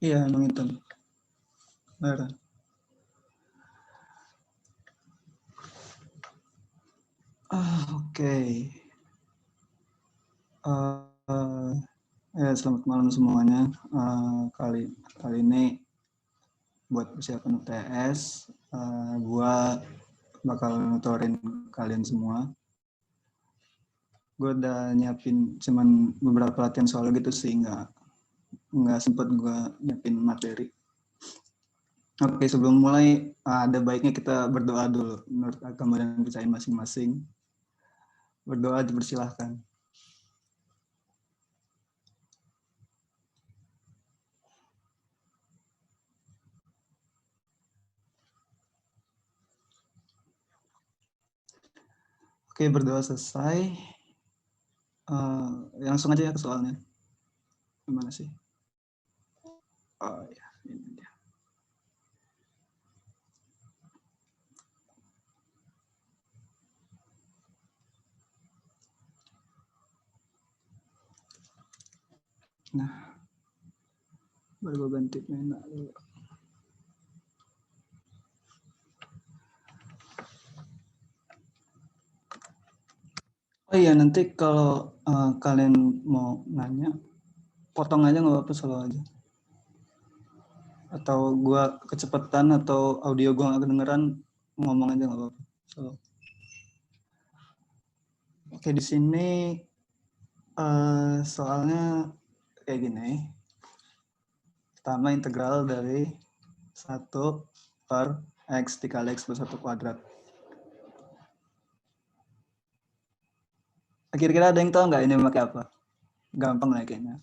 Iya, menghitung. Benar. Oke. Ya, selamat malam semuanya. Kali ini buat persiapan UTS, gua bakal nutorin kalian semua. Gue udah nyiapin cuman beberapa latihan soal gitu sih, nggak sempet gue nyiapin materi. Oke, sebelum mulai ada baiknya kita berdoa dulu menurut agama dan kepercayaan masing-masing. Berdoa dipersilahkan. Oke, berdoa selesai. Langsung aja ya ke soalnya. Gimana sih? Oh ya, ini dia. Nah, baru gue ganti pena dulu. Oh iya, nanti kalau kalian mau nanya, potong aja nggak apa-apa, selalu aja. Atau gue kecepatan atau audio gue nggak kedengeran, ngomong aja nggak apa-apa. Oke, di sini soalnya kayak gini. Pertama, integral dari 1 per X dikali X plus 1 kuadrat. Kira-kira ada yang tahu nggak ini pakai apa? Gampang lah kayaknya.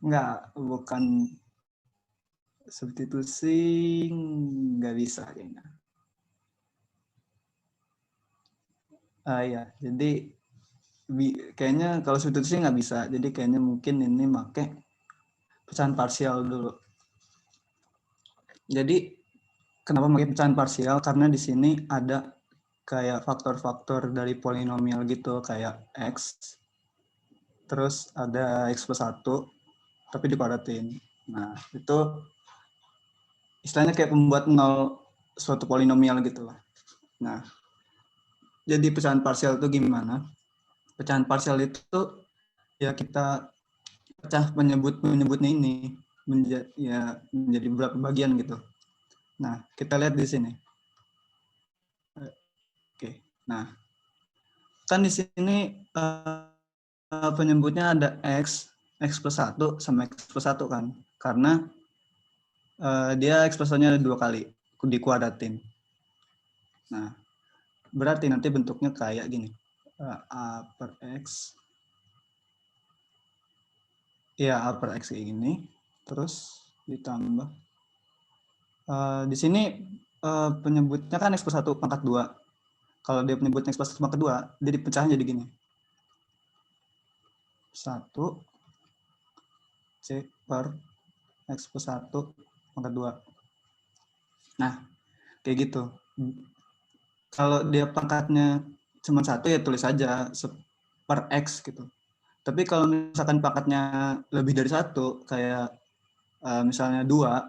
Nggak, bukan substitusi, nggak bisa kayaknya. Iya, jadi kayaknya kalau substitusi nggak bisa. Jadi kayaknya mungkin ini pakai pecahan parsial dulu. Jadi kenapa pakai pecahan parsial? Karena di sini ada kayak faktor-faktor dari polinomial gitu, kayak X, terus ada X plus 1, tapi dikuadratin. Nah, itu istilahnya kayak membuat nol suatu polinomial gitu lah. Nah, jadi pecahan parsial itu gimana? Pecahan parsial itu ya kita pecah menyebutnya ini menjadi beberapa bagian gitu. Nah, kita lihat di sini. Oke. Nah, kan di sini penyebutnya ada X plus 1 sama X plus 1 kan. Karena dia ekspresinya ada 2 kali dikuadratin. Nah, berarti nanti bentuknya kayak gini. A per X. Ya, A per X kayak gini. Terus ditambah. Di sini penyebutnya kan X plus 1 pangkat 2. Kalau dia penyebutnya X plus 1 pangkat 2, dia dipecahnya jadi gini. 1 C per X plus 1 pangkat 2. Nah, kayak gitu. Kalau dia pangkatnya cuma 1 ya tulis aja per X gitu. Tapi kalau misalkan pangkatnya lebih dari 1, kayak misalnya 2,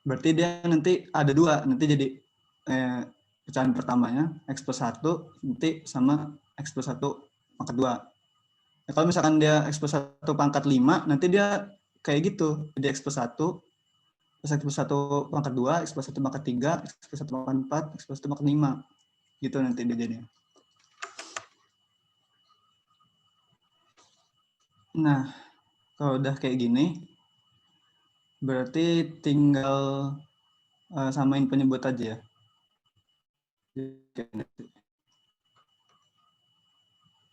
berarti dia nanti ada 2, nanti jadi pecahan pertamanya X plus 1 nanti sama X plus 1 pangkat 2. Nah, kalau misalkan dia X plus 1 pangkat 5, nanti dia kayak gitu. Jadi X plus 1, X plus 1 pangkat 2, X plus 1 pangkat 3, X plus 1 pangkat 4, X plus 1 pangkat 5. Gitu nanti dia jadinya. Nah, kalau udah kayak gini, berarti tinggal samain penyebut aja ya.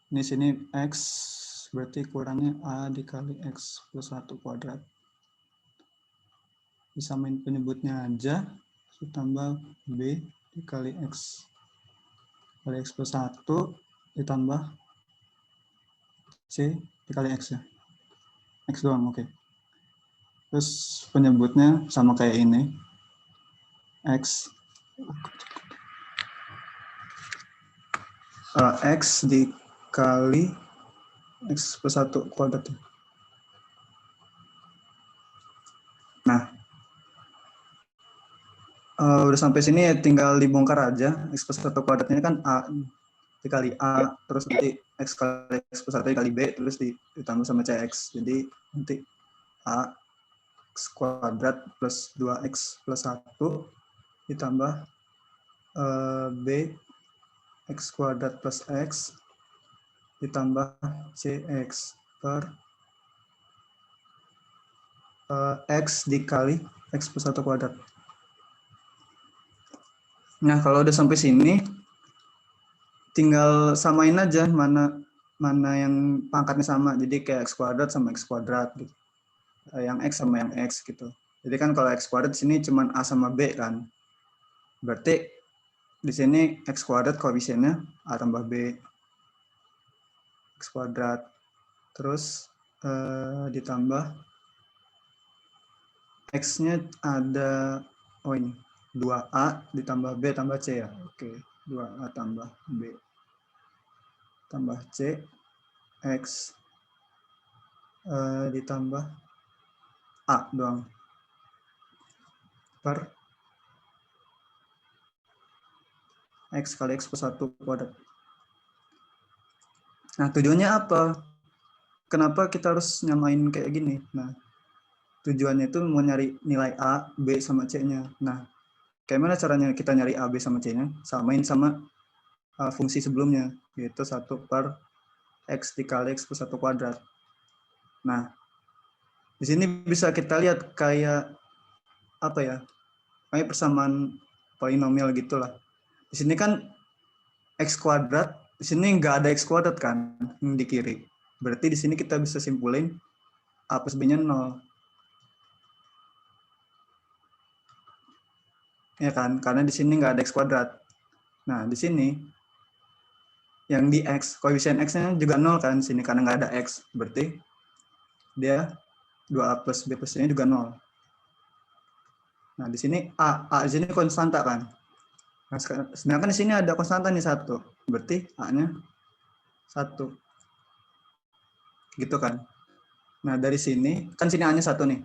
Ini sini X berarti kurangnya A dikali X plus 1 kuadrat. Disamain penyebutnya aja, ditambah B dikali X kali X plus 1 ditambah C dikali X ya. X doang, oke. Terus penyebutnya sama kayak ini. X X dikali X plus 1 kuadrat. Nah, udah sampai sini ya tinggal dibongkar aja. X plus 1 kuadratnya kan A dikali A, terus nanti X kali X plus 1 dikali B, terus ditambah sama CX. Jadi nanti A X kuadrat plus 2X plus 1 ditambah B X kuadrat plus X ditambah CX per X dikali X plus 1 kuadrat. Nah, kalau udah sampai sini, tinggal samain aja mana yang pangkatnya sama. Jadi kayak X kuadrat sama X kuadrat gitu. Yang X sama yang X gitu. Jadi kan kalau X kuadrat di sini cuma A sama B kan. Berarti di sini X kuadrat koefisiennya A tambah B X kuadrat. Terus ditambah X-nya ada, oh ini, 2A ditambah B tambah C ya. Oke, 2A tambah B tambah C, X ditambah A doang. Per X kali X plus 1 kuadrat. Nah, tujuannya apa? Kenapa kita harus nyamain kayak gini? Nah, tujuannya itu mau nyari nilai A, B, sama C-nya. Nah, kayak mana caranya kita nyari A, B, sama C-nya? Samain sama fungsi sebelumnya, yaitu 1 per X dikali X plus 1 kuadrat. Nah, di sini bisa kita lihat kayak apa ya? Kayak persamaan polinomial gitulah. Di sini kan X kuadrat, di sini nggak ada X kuadrat kan di kiri. Berarti di sini kita bisa simpulin A plus B-nya 0. Ya kan? Karena di sini nggak ada X kuadrat. Nah, di sini yang di X, koefisien X-nya juga 0 kan di sini karena nggak ada X. Berarti dia 2A plus B plus C-nya juga 0. Nah, di sini A di sini konstanta kan. Nah, sedangkan di sini ada konstanta nih 1. Berarti A-nya 1. Gitu kan. Nah, dari sini, kan sini A-nya 1 nih.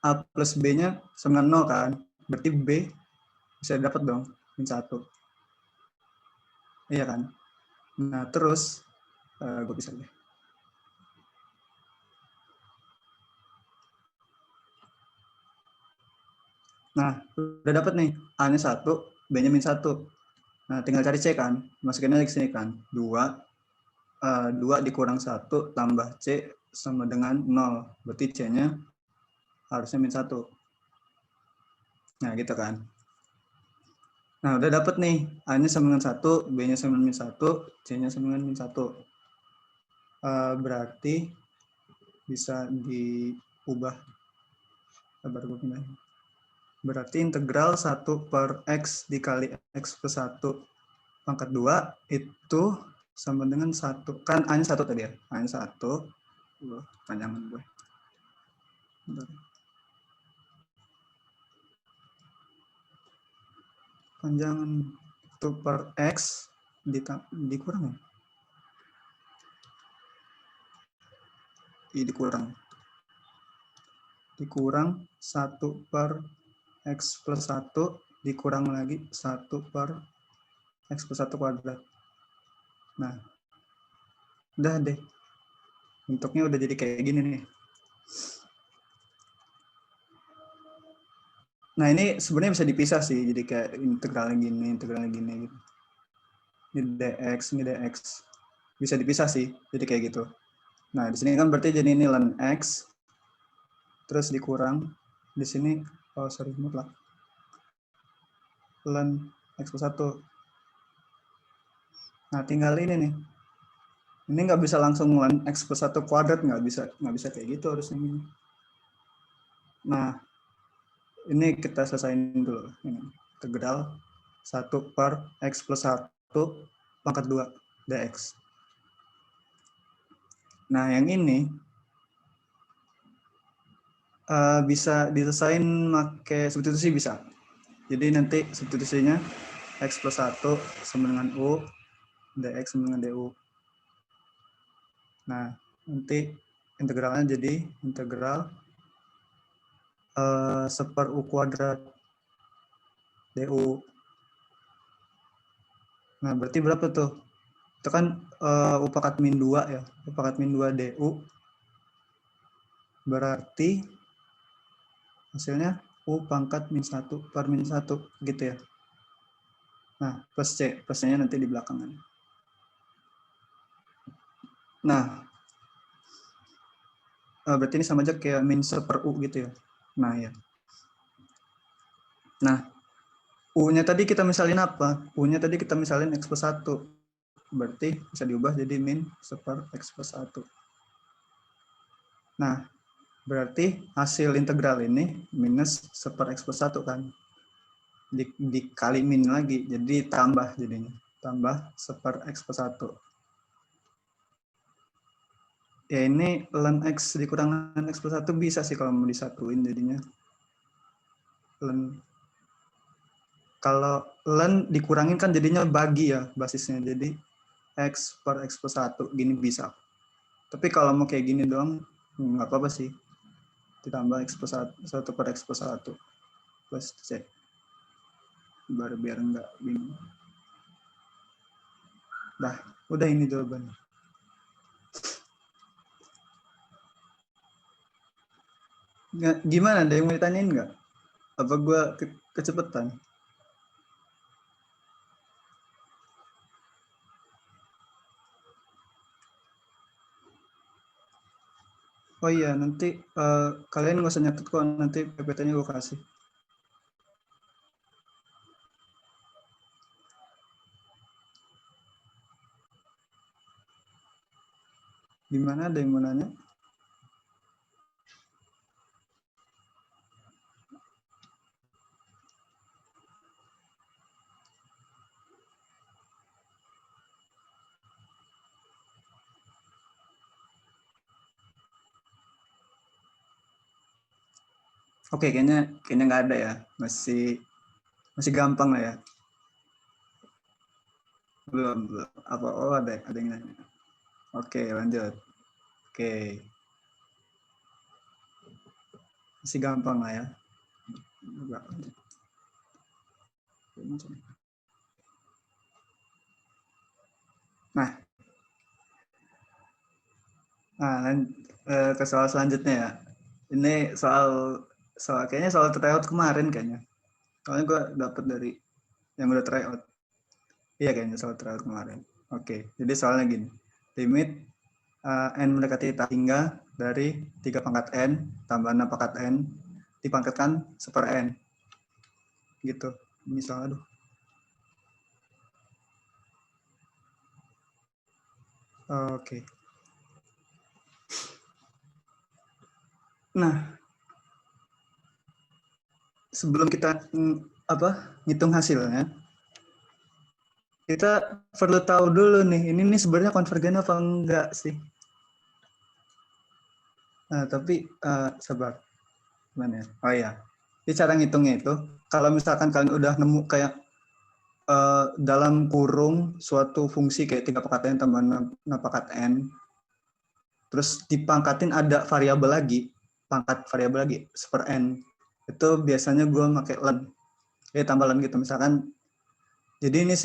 A plus B-nya sama 0 kan. Berarti B bisa dapat dong, min 1. Iya kan? Nah, terus, gue bisa deh. Nah, udah dapat nih. A-nya 1, B-nya min 1. Nah, tinggal cari C kan. Masukin aja ke sini kan. 2 dikurang 1 tambah C sama dengan 0. Berarti C-nya harusnya min 1. Nah, gitu kan. Nah, udah dapat nih. A-nya sama dengan 1, B-nya sama dengan min 1, C-nya sama dengan min 1. Berarti bisa diubah. Berarti integral 1 per X dikali X plus 1 pangkat 2 itu sama dengan 1. Kan A-nya 1 tadi ya. A-nya 1. Panjangan gue. Bentar. Panjangan 1 per X dikurang ya? Dikurang 1 per X plus 1 dikurang lagi 1 per X plus 1 kuadrat. Nah, udah deh. Bentuknya udah jadi kayak gini nih. Nah, ini sebenarnya bisa dipisah sih. Jadi kayak integralnya gini gitu. Ini dx, ini dx. Bisa dipisah sih. Jadi kayak gitu. Nah, di sini kan berarti jadi ini ln x. Terus dikurang. Di sini, oh sorry, mutlak. Ln x plus 1. Nah, tinggal ini nih. Ini nggak bisa langsung ln x plus 1 kuadrat. Nggak bisa kayak gitu harusnya ini. Nah, ini kita selesaiin dulu. Ini integral 1 per X plus 1 pangkat 2 dx. Nah, yang ini bisa diselesain pakai substitusi bisa. Jadi nanti substitusinya X plus 1 sama dengan U, dx sama dengan du. Nah, nanti integralnya jadi integral seper U kuadrat du. Nah, berarti berapa tuh? Itu kan U pangkat min 2 ya. U pangkat min 2 du. Berarti hasilnya U pangkat min 1 per min 1 gitu ya. Nah, plus C. Plusnya nanti di belakangan. Nah, berarti ini sama aja kayak min seper U gitu ya. Nah, ya. Nah, U-nya tadi kita misalin apa? U-nya tadi kita misalin X plus 1. Berarti bisa diubah jadi min seper X plus 1. Nah, berarti hasil integral ini minus seper X plus 1 kan. Dikali min lagi, jadi tambah jadinya. Tambah seper X plus 1. Ya ini ln X dikurang ln X plus 1 bisa sih kalau mau disatuin jadinya. Ln kalau ln dikurangin kan jadinya bagi ya basisnya. Jadi X per X plus 1 gini bisa. Tapi kalau mau kayak gini doang nggak apa-apa sih. Ditambah X plus 1 per X plus 1 plus C. Biar nggak bingung. Dah, udah ini jawabannya. Gimana? Ada yang mau ditanyain nggak? Apa gue kecepetan? Oh iya, nanti kalian nggak usah nyatet kok, nanti PPT-nya gue kasih. Gimana, ada yang mau nanya? Oke, kayaknya nggak ada ya, masih gampang lah ya. Belum. Apa? Oh, ada yang nanya. Oke, lanjut. Oke, masih gampang lah ya. Nah, ke soal selanjutnya ya. Ini soal kayaknya soal tryout kemarin kayaknya. Soalnya gue dapet dari yang udah tryout. Iya kayaknya soal tryout kemarin. Oke, jadi soalnya gini. Limit n mendekati tak hingga dari 3 pangkat n tambah 6 pangkat n dipangkatkan seper n. Gitu. Misalnya, aduh. Oke. Nah, sebelum kita ngitung hasilnya, kita perlu tahu dulu nih, ini nih sebenarnya konvergen apa enggak sih? Nah, tapi sabar. Gimana ya? Oh iya. Jadi cara ngitungnya itu, kalau misalkan kalian udah nemu kayak dalam kurung suatu fungsi kayak 3 pangkat n tambah 6 pangkat n, terus dipangkatin ada variabel lagi, pangkat variabel lagi, seper n. Itu biasanya gue pakai len. Tambah len gitu. Misalkan, jadi ini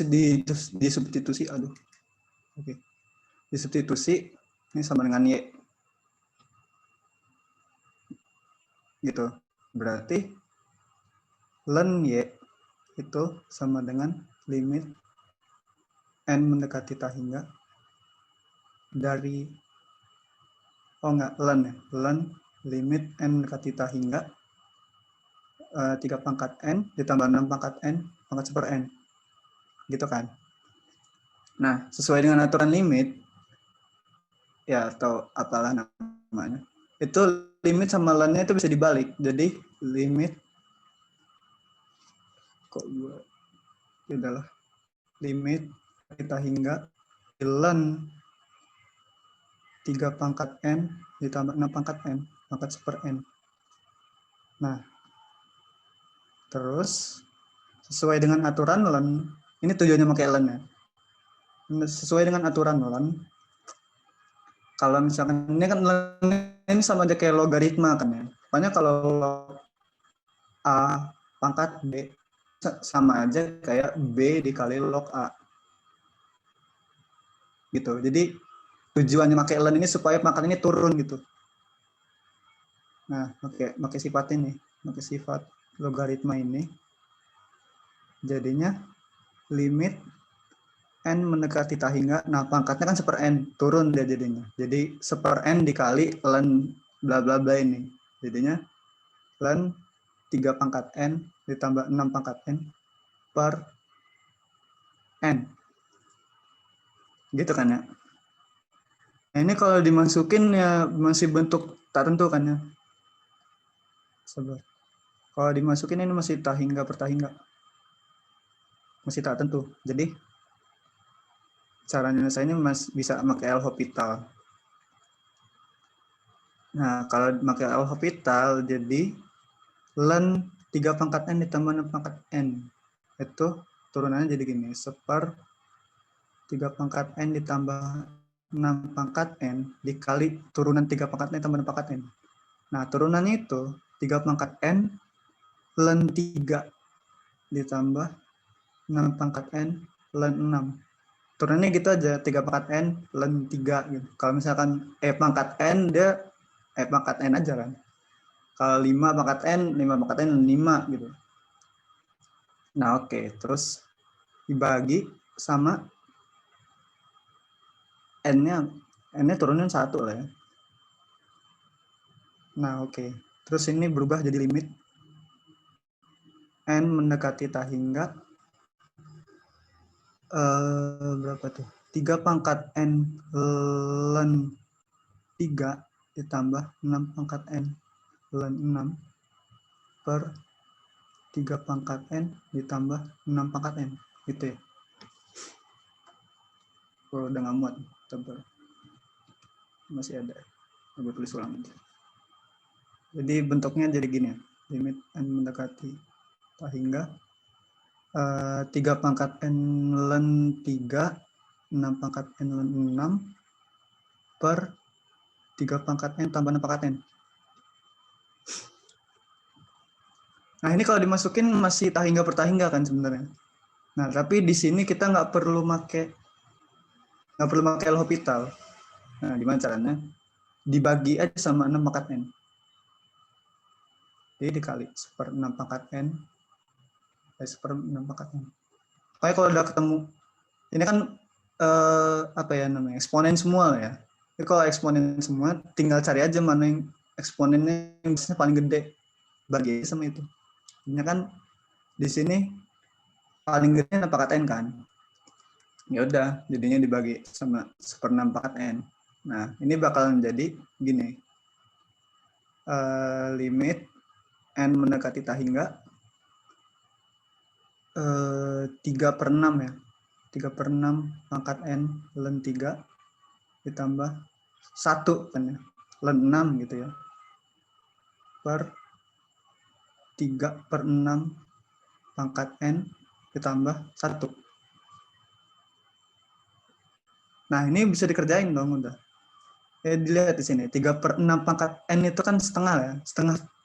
disubstitusi, aduh. Oke. Disubstitusi, ini sama dengan Y. Gitu. Berarti len Y itu sama dengan limit n mendekati tak hingga dari len limit n mendekati tak hingga 3 pangkat n ditambah 6 pangkat n pangkat seper n gitu kan. Nah, sesuai dengan aturan limit ya atau apalah namanya, itu limit sama len-nya itu bisa dibalik. Jadi limit adalah limit kita hingga len 3 pangkat n ditambah 6 pangkat n pangkat seper n. Nah, terus sesuai dengan aturan len, ini tujuannya pakai len ya. Sesuai dengan aturan len, kalau misalkan ini kan ini sama aja kayak logaritma kan ya. Pokoknya kalau A pangkat B sama aja kayak B dikali log A. Gitu. Jadi tujuannya pakai len ini supaya pangkat ini turun gitu. Nah, pakai sifat ini, pakai sifat logaritma ini. Jadinya limit n mendekati tak hingga, nah pangkatnya kan seper n, turun dia jadinya. Jadi seper n dikali len bla bla bla ini. Jadinya len 3 pangkat n ditambah 6 pangkat n per n. Gitu kan ya. Nah, ini kalau dimasukin ya masih bentuk tak tentu kan ya. Sabar. Kalau dimasukin ini masih tak hingga per tak hingga. Masih tak tentu. Jadi caranya saya ini bisa pakai L'Hopital. Nah, kalau pakai L'Hopital jadi len 3 pangkat n ditambah 6 pangkat n. Itu turunannya jadi gini, seper 3 pangkat n ditambah 6 pangkat n dikali turunan 3 pangkat n ditambah 6 pangkat n. Nah, turunannya itu 3 pangkat n len 3 ditambah 6 pangkat n len 6. Turunannya gitu aja, 3 pangkat n len 3 gitu. Kalau misalkan pangkat n dia pangkat n aja kan. Kalau 5 pangkat n, 5 pangkat n 5 gitu. Nah, oke. Terus dibagi sama n-nya turunin 1 lah ya. Nah, oke. Terus ini berubah jadi limit n mendekati tak hingga berapa tuh? 3 pangkat n len 3 ditambah 6 pangkat n len 6 per 3 pangkat n ditambah 6 pangkat n. Gitu ya. Kalau udah nggak muat, tebal. Masih ada. Gue tulis ulang aja. Jadi bentuknya jadi gini ya. Limit n mendekati tak hingga 3 pangkat n len 3, 6 pangkat n len 6 per 3 pangkat n tambah 6 pangkat n. Nah, ini kalau dimasukin masih tak hingga per tak hingga kan sebenarnya. Nah, tapi di sini kita nggak perlu pakai L'Hopital. Nah, gimana caranya? Dibagi aja sama 6 pangkat n. Jadi dikali seper 6 pangkat n seper 6 pangkat n. Pokoknya kalau udah ketemu, ini kan apa ya namanya, eksponen semua ya. Jadi kalau eksponen semua, tinggal cari aja mana yang eksponennya yang paling gede, bagi sama itu. Ini kan di sini paling gede 6 pangkat n kan. Ya udah, jadinya dibagi sama seper 6 pangkat n. Nah, ini bakalan jadi gini. Limit n mendekati tak hingga 3 per 6 ya. 3 per 6 pangkat n len 3 ditambah 1 kan ya. Len 6 gitu ya. Per 3 per 6 pangkat n ditambah 1. Nah, ini bisa dikerjain dong udah. Dilihat di sini, 3 per 6 pangkat n itu kan setengah ya.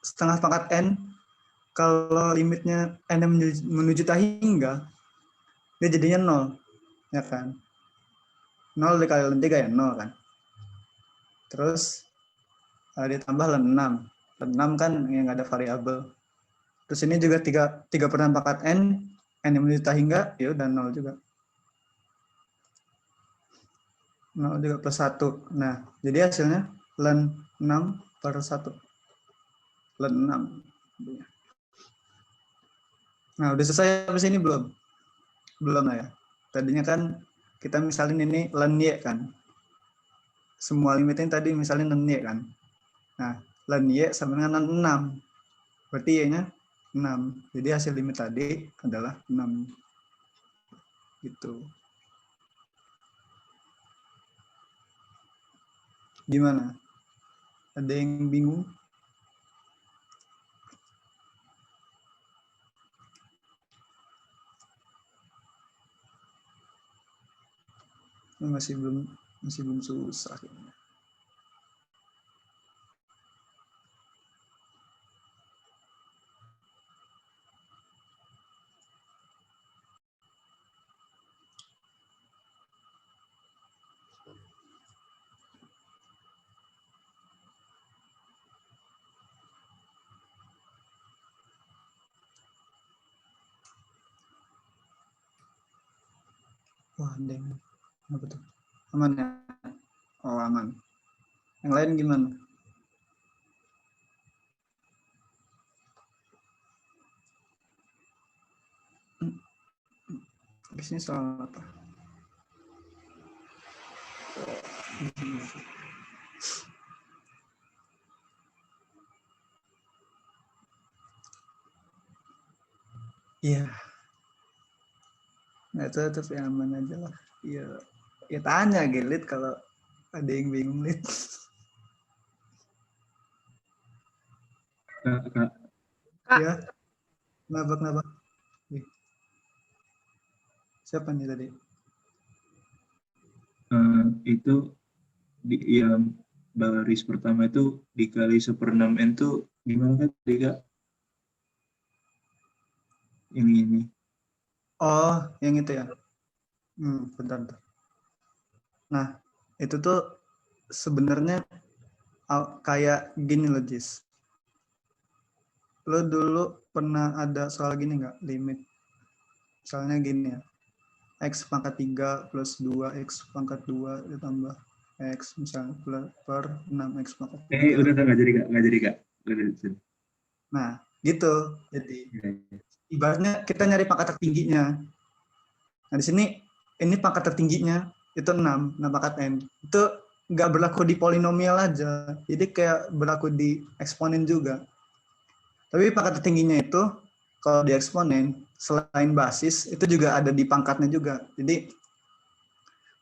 Setengah pangkat n, kalau limitnya n menuju tak hingga, dia jadinya 0. Ya kan? 0 dikali len 3 ya, 0 kan. Terus ditambah len 6. Len 6 kan yang ada variabel. Terus ini juga 3 per 6 pangkat n yang menuju tak hingga, ya udah 0 juga. 0 juga plus 1. Nah, jadi hasilnya len 6 per 1. Len 6. Nah, udah selesai sampai sini belum? Belum lah ya. Tadinya kan kita misalin ini len y kan. Semua limitnya tadi misalnya len y kan. Nah, len y sama dengan len 6. Berarti y-nya 6. Jadi hasil limit tadi adalah 6. Gitu. Gimana? Ada yang bingung? masih belum susah kayaknya. Wah, deng. Apa tuh? Aman ya? Oh, aman. Yang lain gimana? Habisnya soal apa? Iya. Nggak tahu, tapi aman aja lah. Iya. Ya tanya Gelit kalau ada yang bingung, Lit. Kak. Ya. Kenapa? Siapa nih tadi? Itu yang baris pertama itu dikali 1/6 n tuh gimana kan tadi Kak? Yang ini. Oh, yang itu ya? Bentar. Nah, itu tuh sebenarnya kayak gini loh, Jis. Lo dulu pernah ada soal gini nggak? Limit. Misalnya gini ya. X pangkat 3 plus 2, X pangkat 2 ditambah X misalnya per 6 X pangkat 3. Udah nggak jadi Kak, nggak jadi Kak. Nah, gitu. Jadi, ibaratnya kita nyari pangkat tertingginya. Nah, di sini ini pangkat tertingginya itu 6 pangkat N. Itu nggak berlaku di polinomial aja. Jadi kayak berlaku di eksponen juga. Tapi pangkat tertingginya itu kalau di eksponen selain basis itu juga ada di pangkatnya juga. Jadi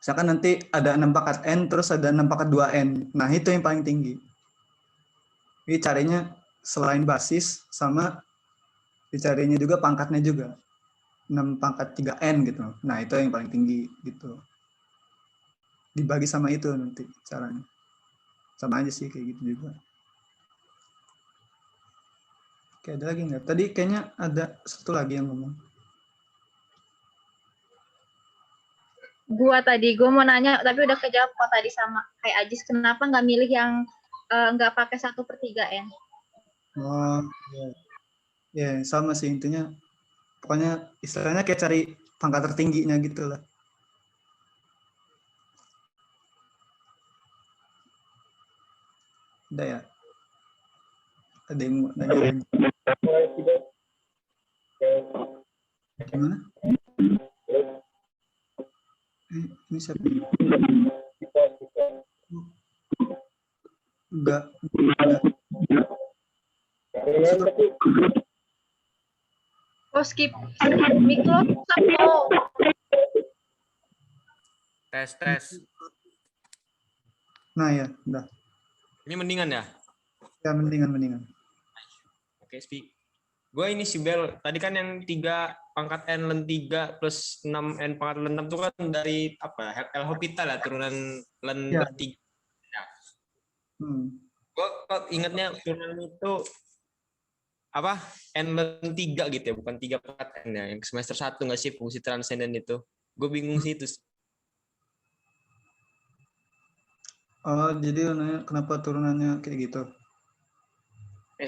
misalkan nanti ada 6 pangkat N terus ada 6 pangkat 2N. Nah, itu yang paling tinggi. Jadi carinya selain basis sama dicarinya juga pangkatnya juga. 6 pangkat 3N gitu. Nah, itu yang paling tinggi gitu. Dibagi sama itu nanti caranya. Sama aja sih kayak gitu juga. Oke, ada lagi nggak? Tadi kayaknya ada satu lagi yang ngomong. Gua mau nanya tapi udah kejawab kok tadi sama kayak Ajis, kenapa nggak milih yang nggak pakai 1/3N? Oh, ya sama sih intinya. Pokoknya istilahnya kayak cari pangkat tertingginya gitu lah. Udah ya? Ada yang mau nanya lagi? Gimana? Ini siapa? Enggak. Oh, skip mic lo stop. Tes. Nah ya, udah. Ini mendingan ya? Ya, mendingan. Oke, speak. Gue ini si Bel. Tadi kan yang 3 pangkat N len 3 plus 6 N pangkat len 6 itu kan dari apa? El Hospital ya, turunan len Ya. 3. Ya. Gue kok ingatnya turunan itu apa? N len 3 gitu ya, bukan 3 pangkat N ya. Yang semester 1 nggak sih fungsi transenden itu? Gue bingung sih itu. Oh, jadi nanya kenapa turunannya kayak gitu?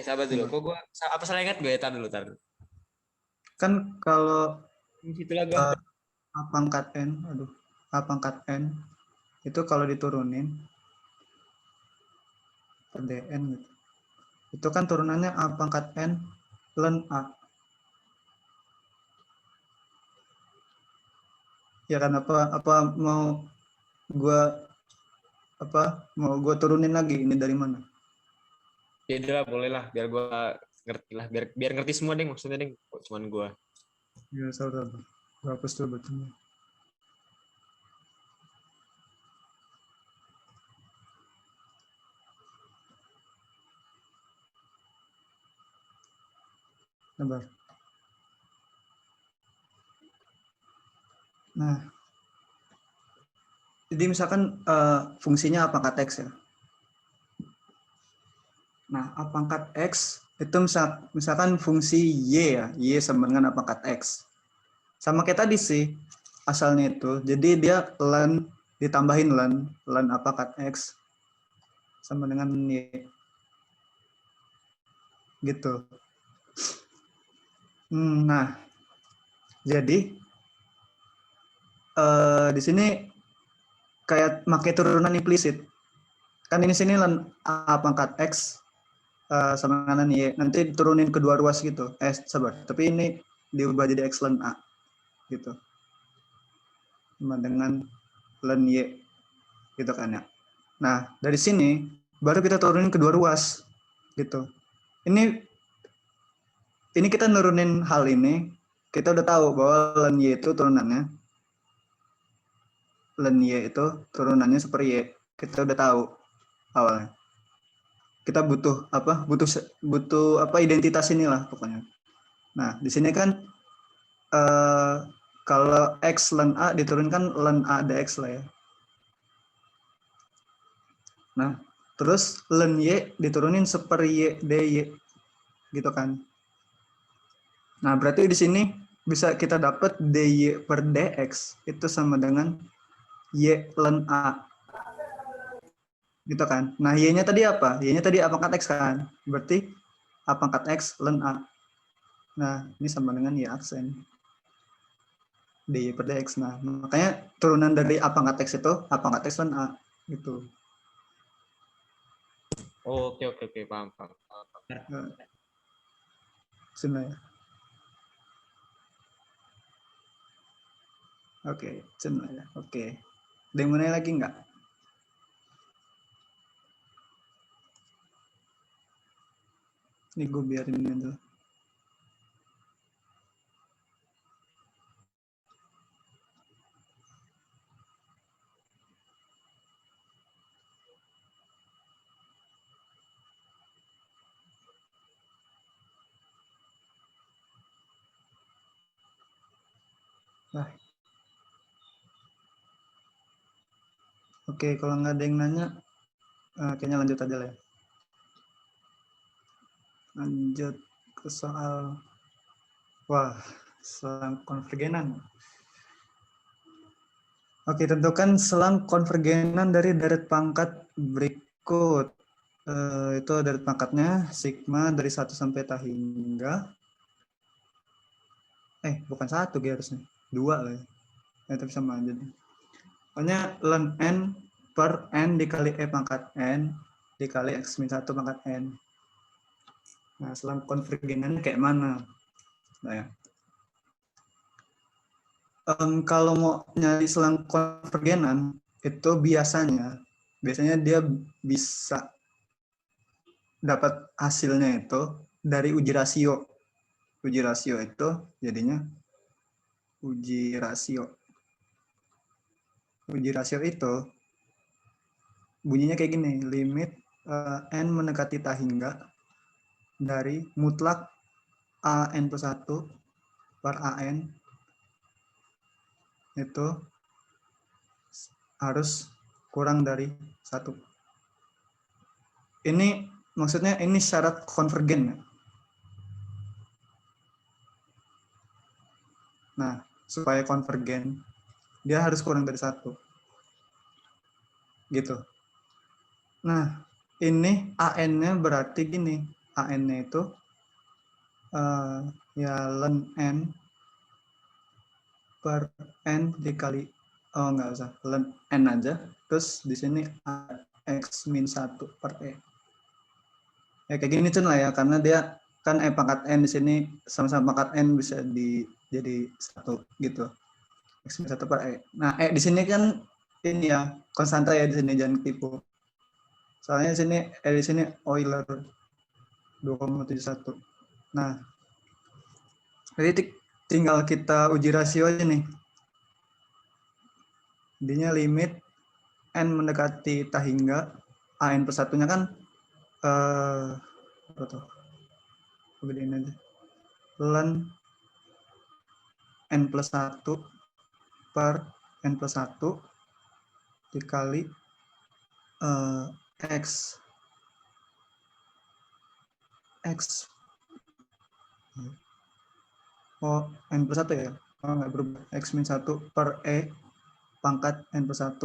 Sabar dulu. Kok gue apa salah ingat gue ya? Tar dulu. Kan kalau Situlah gue. A pangkat N itu kalau diturunin per DN gitu. Itu kan turunannya A pangkat N ln A. Ya kan apa mau gua turunin lagi ini dari mana? Ya udah boleh lah, biar gue ngerti lah, biar ngerti semua deh maksudnya deh, cuman gue. Ya saudara, gua hapus dulu bacanya. Sabar. Nah, Jadi misalkan fungsinya A pangkat X ya. Nah, A pangkat X itu misalkan fungsi Y ya, Y sama dengan A pangkat X. Sama kayak tadi sih, asalnya itu. Jadi dia ln ditambahin ln A pangkat X sama dengan Y. Gitu. Nah, jadi di sini kayak pakai turunan implisit. Kan ini sini ln A pangkat X sama kanan Y, nanti diturunin kedua ruas gitu. Sabar, tapi ini diubah jadi X ln A gitu. Sama dengan ln Y gitu kan ya. Nah, dari sini baru kita turunin kedua ruas gitu. Ini kita nurunin hal ini, kita udah tahu bahwa ln Y itu turunannya super Y. Kita udah tahu awalnya. Kita butuh identitas inilah pokoknya. Nah, di sini kan kalau X ln A diturunkan ln A dx lah ya. Nah, terus ln Y diturunin super Y dy gitu kan. Nah, berarti di sini bisa kita dapat dy per dx itu sama dengan Y ln A. Gitu kan. Nah, Y-nya tadi apa? Y-nya tadi A pangkat X kan. Berarti A pangkat X ln A. Nah, ini sama dengan Y aksen. dy per dx. Nah, makanya turunan dari A pangkat X itu A pangkat X ln A. Gitu. Oh, oke, paham. Sebenarnya. Oke, sebenarnya. Oke. Ada yang mau nanya lagi nggak? Ini gue biarin dulu. Nah. Oke, kalau nggak ada yang nanya, kayaknya lanjut aja lah ya. Lanjut ke soal, selang konvergenan. Oke, tentukan selang konvergenan dari deret pangkat berikut. Itu deret pangkatnya sigma dari 1 sampai tah hingga. Bukan 1 harusnya. 2 lah ya. Tapi sama aja deh. Pokoknya ln n per n dikali e pangkat n dikali x min 1 pangkat n. Nah, selang konvergenannya kayak mana? Nah, ya. Kalau mau nyari selang konvergenan itu biasanya dia bisa dapat hasilnya itu dari uji rasio. Uji rasio itu jadinya uji rasio itu bunyinya kayak gini, limit n mendekati tah hingga dari mutlak an plus 1 per an itu harus kurang dari 1. Ini maksudnya ini syarat konvergen. Nah, supaya konvergen dia harus kurang dari 1. Gitu. Nah, ini an-nya berarti gini, an-nya itu ya ln n per n dikali, nggak usah, ln n aja, terus di sini x min 1 per e. Ya kayak gini tuh lah ya, karena dia kan e pangkat n di sini sama-sama pangkat n bisa jadi 1 gitu. X min 1 per e. Nah, e di sini kan ini ya konstanta ya, di sini jangan tipu. Soalnya di sini Euler 2,71. Nah, jadi tinggal kita uji rasio aja nih. Intinya limit n mendekati tah hingga an plus 1-nya kan apa tuh? Gedein aja. Ln n plus 1 per n plus 1 dikali X N plus 1 ya, nggak berubah, X min 1 per E pangkat N plus 1,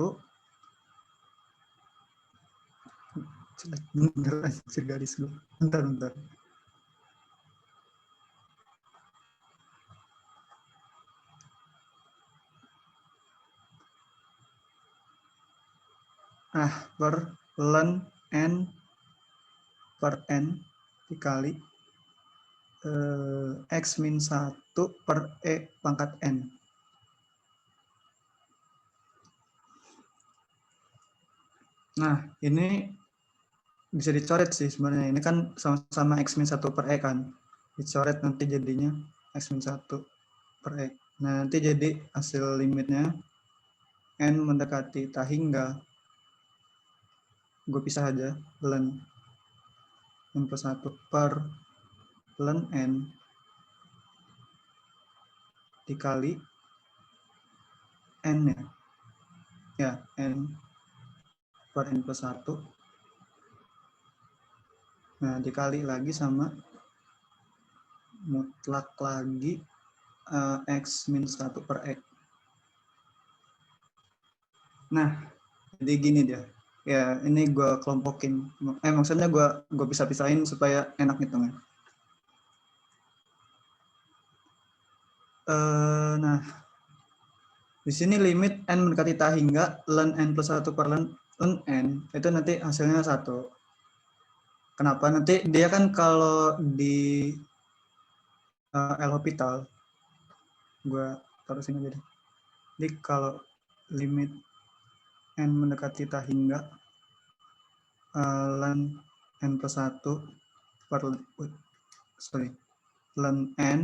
bener aja garis gue, bentar. Per ln N per N dikali X min 1 per E pangkat N. Nah, ini bisa dicoret sih sebenarnya. Ini kan sama-sama X min 1 per E kan. Dicoret nanti jadinya X min 1 per E. Nah, nanti jadi hasil limitnya N mendekati tak hingga, gue pisah aja, ln N plus 1 per ln N dikali N ya, N per N plus 1. Nah, dikali lagi sama mutlak lagi X min 1 per E. Nah, jadi gini dia. Ya, ini gue kelompokin. Maksudnya gue pisah-pisahin supaya enak ngitungnya. Nah, di sini limit N mendekati tak hingga ln N plus 1 per ln N, itu nanti hasilnya 1. Kenapa? Nanti dia kan kalau di L'Hopital, gue taruh sini aja deh. Jadi kalau limit N mendekati tak hingga ln N plus 1 per ln N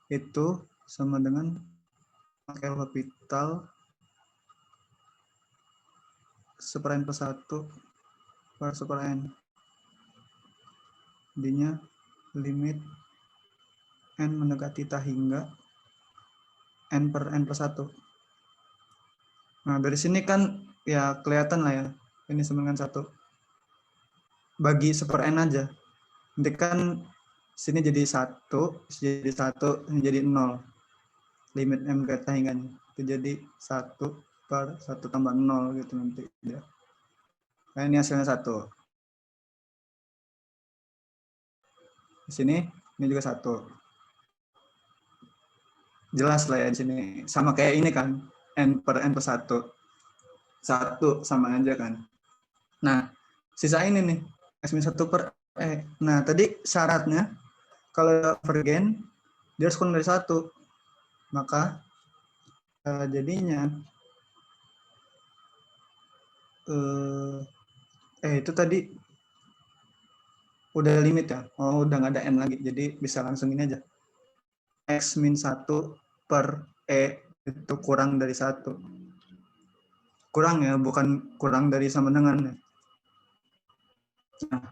itu sama dengan L'Hopital super N plus 1 per super N. Jadinya limit N mendekati tak hingga N per N plus 1. Nah, dari sini kan ya kelihatan lah ya, ini sama dengan 1. Bagi super N aja. Nanti kan sini jadi 1, jadi 1, ini jadi 0. Limit M ke tak hingga itu jadi 1 per 1 tambah 0 gitu nanti. Ya. Nah, ini hasilnya 1. Di sini, ini juga 1. Jelas lah ya di sini. Sama kayak ini kan, N per N plus 1. 1 sama aja kan. Nah, sisa ini nih, X min 1 per E. Nah, tadi syaratnya, kalau divergen, dia harus kurang dari 1. Maka, jadinya, itu tadi, udah limit ya. Oh, udah nggak ada N lagi. Jadi, bisa langsung ini aja. X min 1 per E itu kurang dari 1. Kurang ya, bukan kurang dari sama dengan. Nah,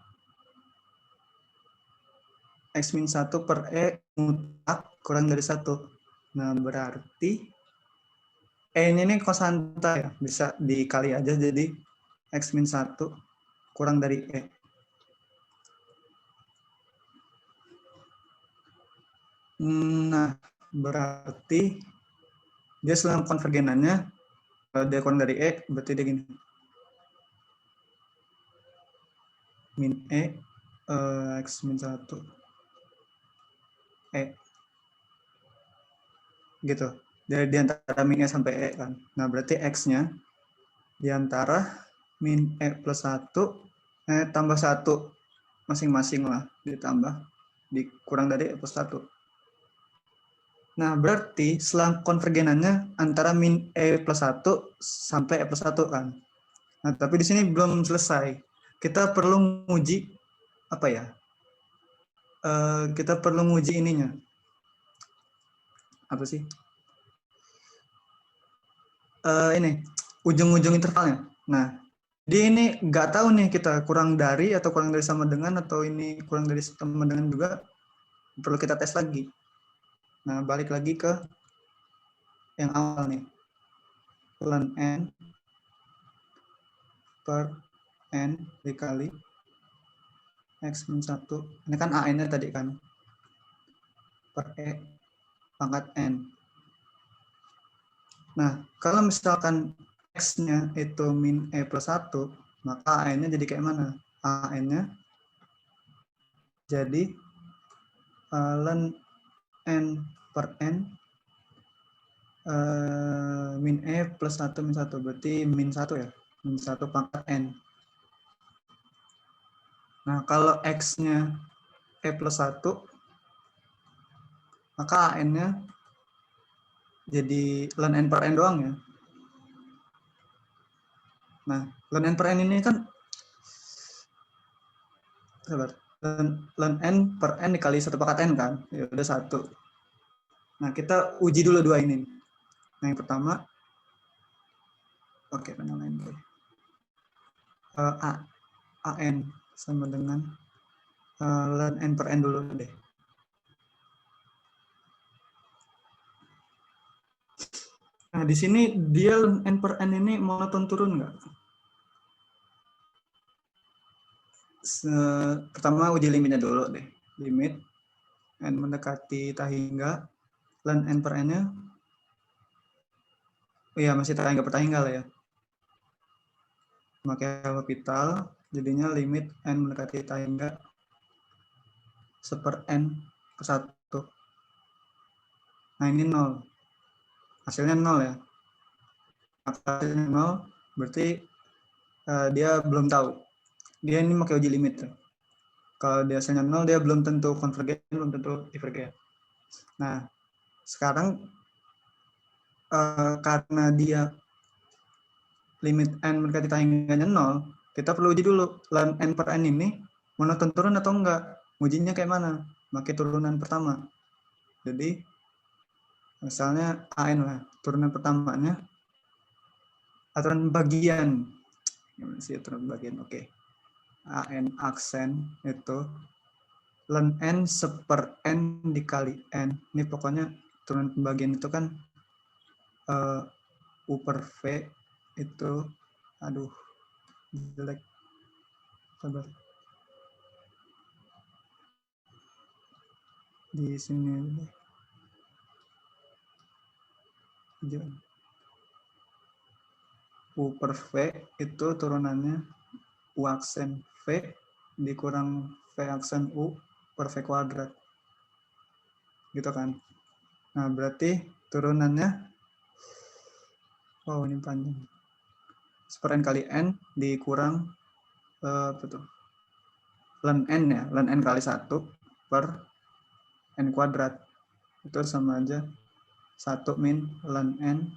X min 1 per E mutlak kurang dari 1. Nah, berarti E ini konstan ya, bisa dikali aja jadi X min 1 kurang dari E. Nah, berarti dia selang konvergenannya, kalau dia kurang dari E, berarti dia gini. Min E, X min 1, E. Gitu. Dari di antara min E sampai E kan. Nah, berarti X-nya di antara min E plus 1, tambah 1 masing-masing lah, ditambah, dikurang dari E plus 1. Nah, berarti selang konvergenannya antara min E plus 1 sampai E plus 1 kan. Nah, tapi di sini belum selesai. Kita perlu nguji, apa ya, kita perlu nguji ininya. Apa sih? Ini, ujung-ujung intervalnya. Nah, di ini nggak tahu nih kita kurang dari atau kurang dari sama dengan atau ini kurang dari sama dengan juga, perlu kita tes lagi. Nah, balik lagi ke yang awal nih. Ln N per N dikali X min 1. Ini kan AN-nya tadi kan. Per E pangkat N. Nah, kalau misalkan X-nya itu min E plus 1, maka AN-nya jadi kayak mana? AN-nya jadi ln N per N min E plus 1 min 1. Berarti min 1 ya. Min 1 pangkat N. Nah, kalau X-nya E plus 1, maka AN-nya jadi ln N per N doang ya. Nah, ln N per N ini kan, sabar, ln N per N dikali 1 pangkat N kan, ya udah 1. Nah, kita uji dulu dua ini. Nah, yang pertama, oke, yang lain dulu. AN sama dengan ln N per N dulu deh. Nah, di sini dia ln N per N ini monoton turun nggak? Pertama uji limitnya dulu deh. Limit N mendekati tak hingga ln N per N-nya, iya masih tak hingga per tak hingga lah ya. Pakai L'Hopital, jadinya limit N mendekati tak hingga 1/n ke 1. Nah, ini 0. Hasilnya 0 ya. Hasilnya 0, berarti dia belum tahu. Dia ini pakai uji limit. Kalau dia hasilnya 0, dia belum tentu konvergen, belum tentu divergen. Nah, sekarang karena dia limit N mendekati tak hingganya 0, kita perlu uji dulu ln N per N ini monoton turun atau enggak. Ujinya kayak mana? Pakai turunan pertama. Jadi misalnya AN lah, turunan pertamanya aturan bagian. Gimana sih aturan bagian? Oke. AN aksen itu ln N seper N dikali N. Ini pokoknya turunan pembagian itu kan U per V itu, aduh, jelek. Sabar. Di sini deh. U per V itu turunannya U aksen V dikurang V aksen U per V kuadrat. Gitu kan. Nah, berarti turunannya, oh ini panjang. Seper N kali N dikurang, apa tuh? Ln N ya, ln N kali 1 per N kuadrat. Itu sama aja 1 min ln N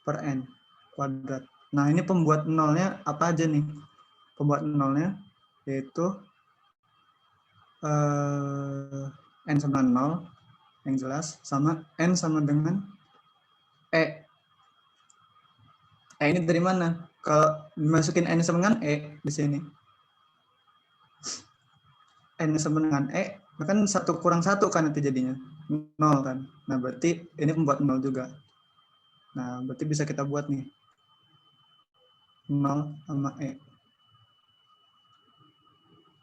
per N kuadrat. Nah, ini pembuat nolnya apa aja nih? Pembuat nolnya yaitu N sama 0 yang jelas, sama N sama dengan E. E ini dari mana? Kalau dimasukin N sama dengan E di sini. N sama dengan E, maka 1 kurang 1 kan nanti jadinya. 0 kan. Nah, berarti ini pembuat 0 juga. Nah, berarti bisa kita buat nih. 0 sama E.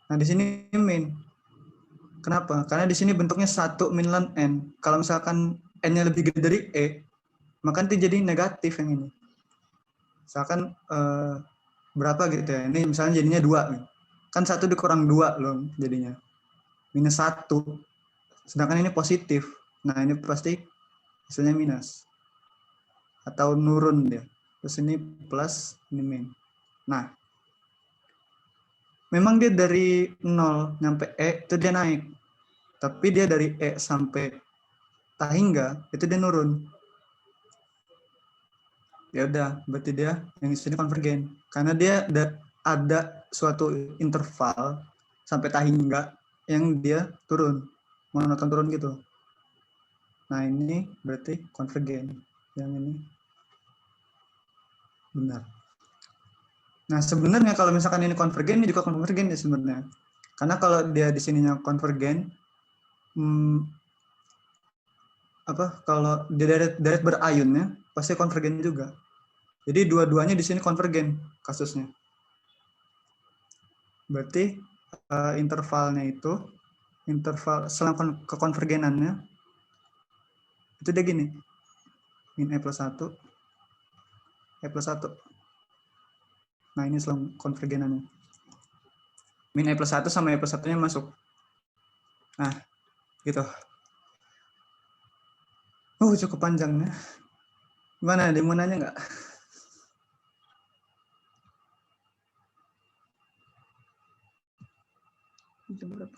Nah, di sini min. Kenapa? Karena di sini bentuknya 1 min ln N. Kalau misalkan N-nya lebih gede dari E, maka nanti jadi negatif yang ini. Misalkan berapa gitu ya. Ini misalnya jadinya 2. Kan 1 dikurang 2 loh jadinya. Minus 1. Sedangkan ini positif. Nah, ini pasti hasilnya minus. Atau nurun dia. Terus ini plus, ini min. Nah, memang dia dari 0 nyampe E itu dia naik. Tapi dia dari E sampai tak hingga itu dia nurun. Ya udah, berarti dia yang di sini konvergen. Karena dia ada suatu interval sampai tak hingga yang dia turun, monoton turun gitu. Nah, ini berarti konvergen. Yang ini benar. Nah, sebenarnya kalau misalkan ini konvergen, ini juga konvergen ya sebenarnya. Karena kalau dia di sininya konvergen, kalau di deret berayunnya pasti konvergen juga. Jadi dua-duanya di sini konvergen kasusnya. Berarti intervalnya itu, interval selang kekonvergenannya, itu dia gini. Min E plus 1, E plus 1. Nah, ini selang konvergenannya. Min E plus 1 sama E plus 1-nya masuk. Nah, gitu. Cukup panjangnya. Gimana, ada yang mau nanya nggak? Jam berapa?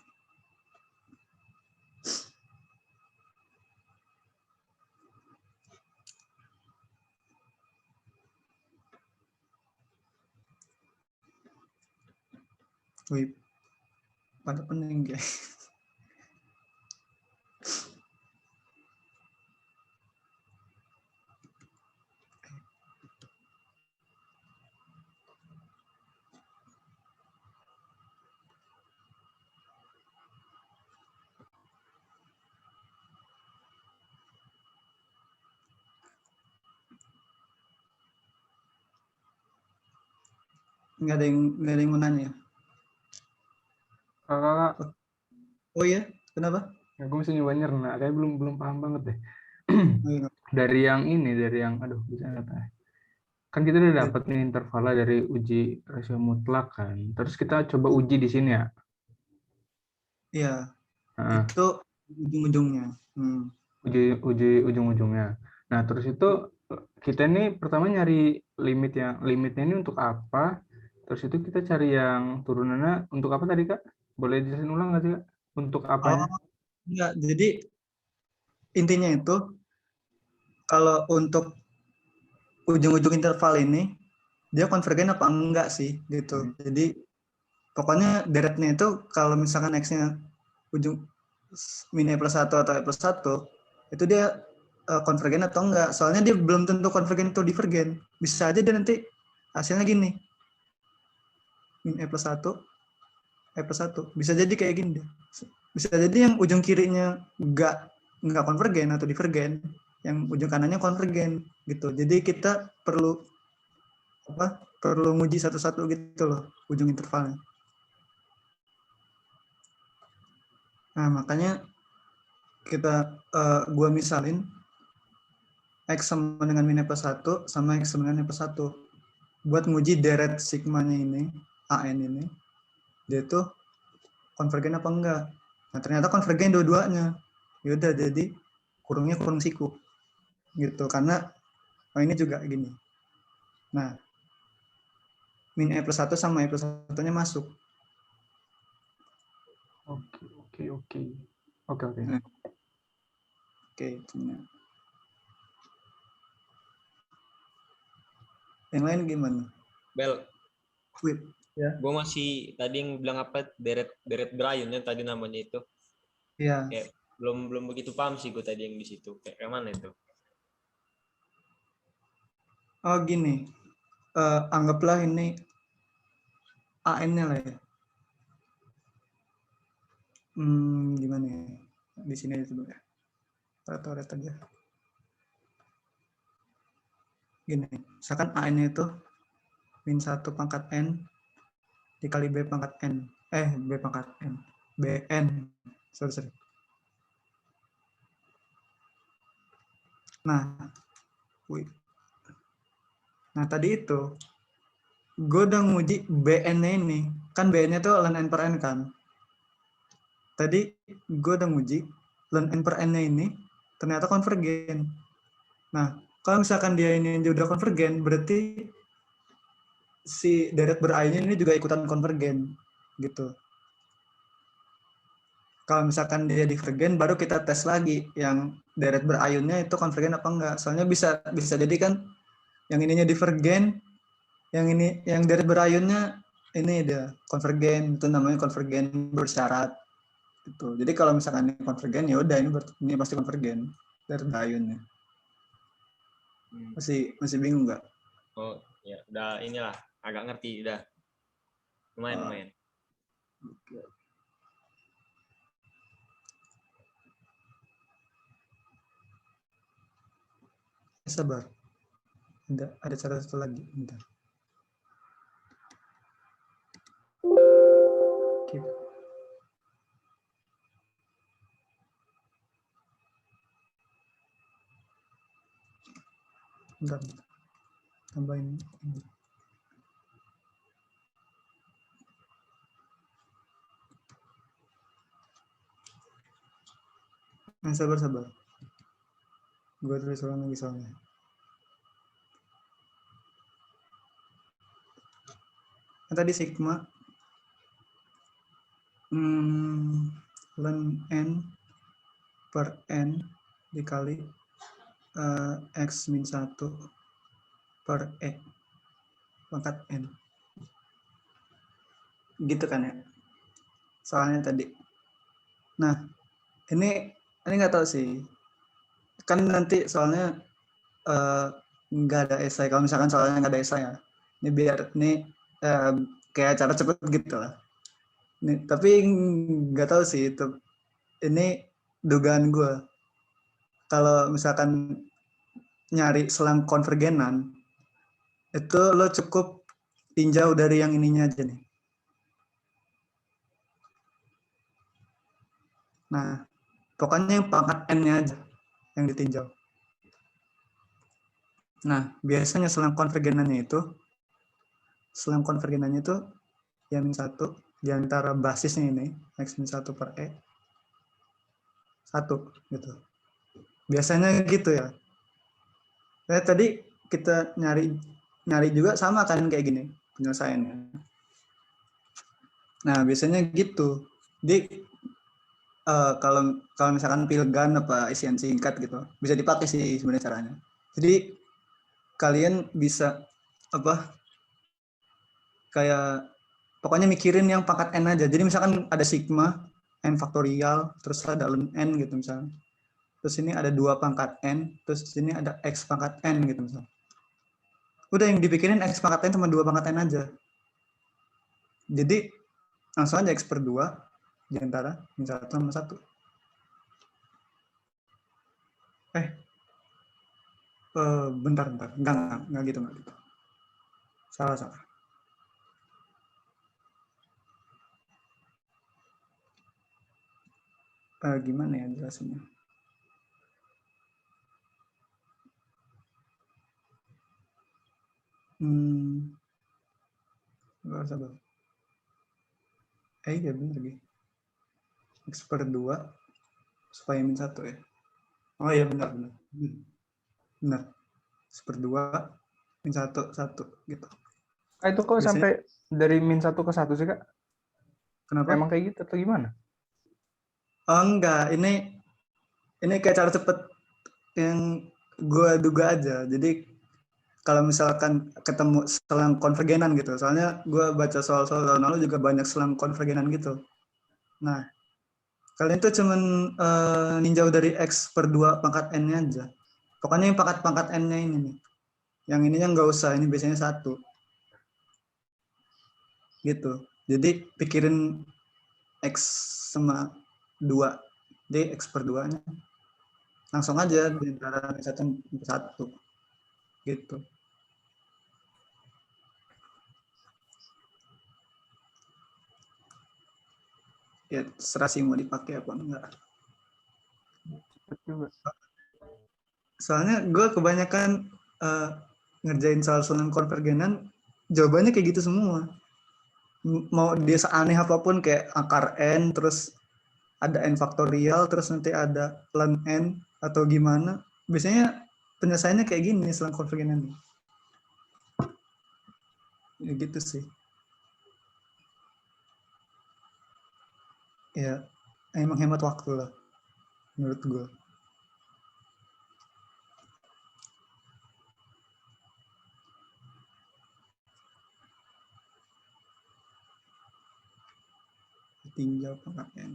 Wih, pada pening guys. Nggak ada yang mau nanya. Kakak, Oh iya, kenapa? ya, gue masih nyoba nyerna, kayak belum paham banget deh. Oh, iya. Dari yang aduh bisa apa? Kan kita udah dapat nih intervalnya dari uji rasio mutlak kan. Terus kita coba uji di sini ya. Iya, Heeh, itu ujung-ujungnya. uji ujung-ujungnya. Nah, terus itu kita ini pertama nyari limitnya ini untuk apa? Terus itu kita cari yang turunannya untuk apa tadi, Kak? Boleh dijelasin ulang nggak sih, Kak? Untuk apanya? Oh, enggak. Jadi intinya itu kalau untuk ujung-ujung interval ini dia konvergen apa enggak sih gitu. Jadi pokoknya deretnya itu kalau misalkan x-nya ujung min E plus 1 atau E plus 1 itu dia konvergen atau enggak. Soalnya dia belum tentu konvergen atau divergen. Bisa aja dia nanti hasilnya gini. Min E plus 1, E plus 1. Bisa jadi kayak gini deh. Bisa jadi yang ujung kirinya enggak konvergen atau divergen, yang ujung kanannya konvergen gitu. Jadi kita perlu nguji satu-satu gitu loh ujung intervalnya. Nah, makanya gua misalin X sama dengan min E plus 1 sama X sama dengan E plus 1 buat nguji deret sigmanya ini, AN ini, dia tuh konvergen apa enggak. Nah, ternyata konvergen dua-duanya. Yaudah, jadi kurungnya kurung siku. Gitu, karena ini juga gini. Nah, min E plus 1 sama E plus 1-nya masuk. Oke. Nah, oke, yang lain gimana? Bel, Quit. Ya. gue masih tadi yang bilang apa deret Bryan ya tadi namanya itu. Iya. Kayak belum begitu paham sih gue tadi yang di situ. Kayak mana itu? Oh, gini. Anggaplah ini AN-nya lah ya. Gimana ya? Di sini aja coba ya. Coret aja. Gini, misalkan AN-nya itu min 1 pangkat N dikali B pangkat N. B pangkat N. BN. Sorry. Nah, tadi itu gue udah nguji BN-nya ini. Kan BN-nya tuh ln N per N kan. Tadi gue udah nguji ln N per N-nya ini ternyata konvergen. Nah, kalau misalkan dia ini udah konvergen, berarti si deret ber-I-nya ini juga ikutan konvergen gitu. Kalau misalkan dia divergen, baru kita tes lagi yang deret ber-ion-nya itu konvergen apa enggak. Soalnya bisa jadi kan yang ininya divergen, yang deret ber-ion-nya ini dia konvergen, itu namanya konvergen bersyarat. Gitu. Jadi kalau misalkan ini konvergen, ya udah ini pasti konvergen deret ber-ion-nya. Masih bingung nggak? Oh ya udah inilah agak ngerti udah lumayan. Oke. Sabar. Ada cara satu lagi. Bentar. Oke. Bentar. Tambahin ini. Sabar. Gue tulis ulang lagi soalnya. Tadi sigma ln n per n dikali x min 1 per e pangkat n. Gitu kan ya? Soalnya tadi. Nah, ini nggak tahu sih. Kan nanti soalnya nggak ada esai. Kalau misalkan soalnya nggak ada esai ya. Ini biar kayak cara cepet gitu lah. Nih, tapi nggak tahu sih itu. Ini dugaan gue. Kalau misalkan nyari selang konvergenan, itu lo cukup tinjau dari yang ininya aja nih. Nah, pokoknya yang pangkat n-nya aja yang ditinjau. Nah, biasanya selang konvergenannya itu ya min 1 di antara basisnya ini, x min 1 per e, 1 gitu. Biasanya gitu ya. Tadi kita nyari juga sama kan kayak gini penyelesaiannya. Nah, biasanya gitu. Jadi kalau misalkan pilgan apa isian singkat gitu, bisa dipakai sih sebenarnya caranya. Jadi kalian bisa kayak pokoknya mikirin yang pangkat n aja. Jadi misalkan ada sigma n faktorial, terus ada ln n gitu misalnya. Terus ini ada 2 pangkat n, terus sini ada x pangkat n gitu misalnya. Udah yang dipikirin x pangkat n sama 2 pangkat n aja. Jadi langsung aja x per 2 di antara min 1 sama 1. Bentar. Enggak gitu. Salah. Gimana ya jelasinnya? Sabar. Iya bener lagi. X per 2 supaya min 1 ya. Oh iya benar. Benar. X per 2 min 1 gitu. Itu kok Biasanya, sampai dari min 1 ke 1 sih, Kak? kenapa? Emang kayak gitu atau gimana? Oh enggak, ini kayak cara cepet yang gue duga aja. Jadi kalau misalkan ketemu selang konvergenan gitu, soalnya gue baca soal-soal tahun lalu juga banyak selang konvergenan gitu. Nah, kalian tuh cuman ninjau dari x per 2 pangkat n-nya aja. Pokoknya yang pangkat n-nya ini nih. Yang ininya nggak usah, ini biasanya 1. Gitu. Jadi pikirin x sama 2. Jadi x per 2-nya. Langsung aja di antara 1 dan 1. Gitu. Ya terserah sih mau dipakai apa enggak. Soalnya gue kebanyakan ngerjain soal selang konvergenan, jawabannya kayak gitu semua. Mau dia seaneh apapun kayak akar n, terus ada n faktorial, terus nanti ada ln n, atau gimana. Biasanya penyelesaiannya kayak gini selang konvergenan. Ya gitu sih. Ya emang hemat waktu lah menurut gue. Tinjau pangkat n.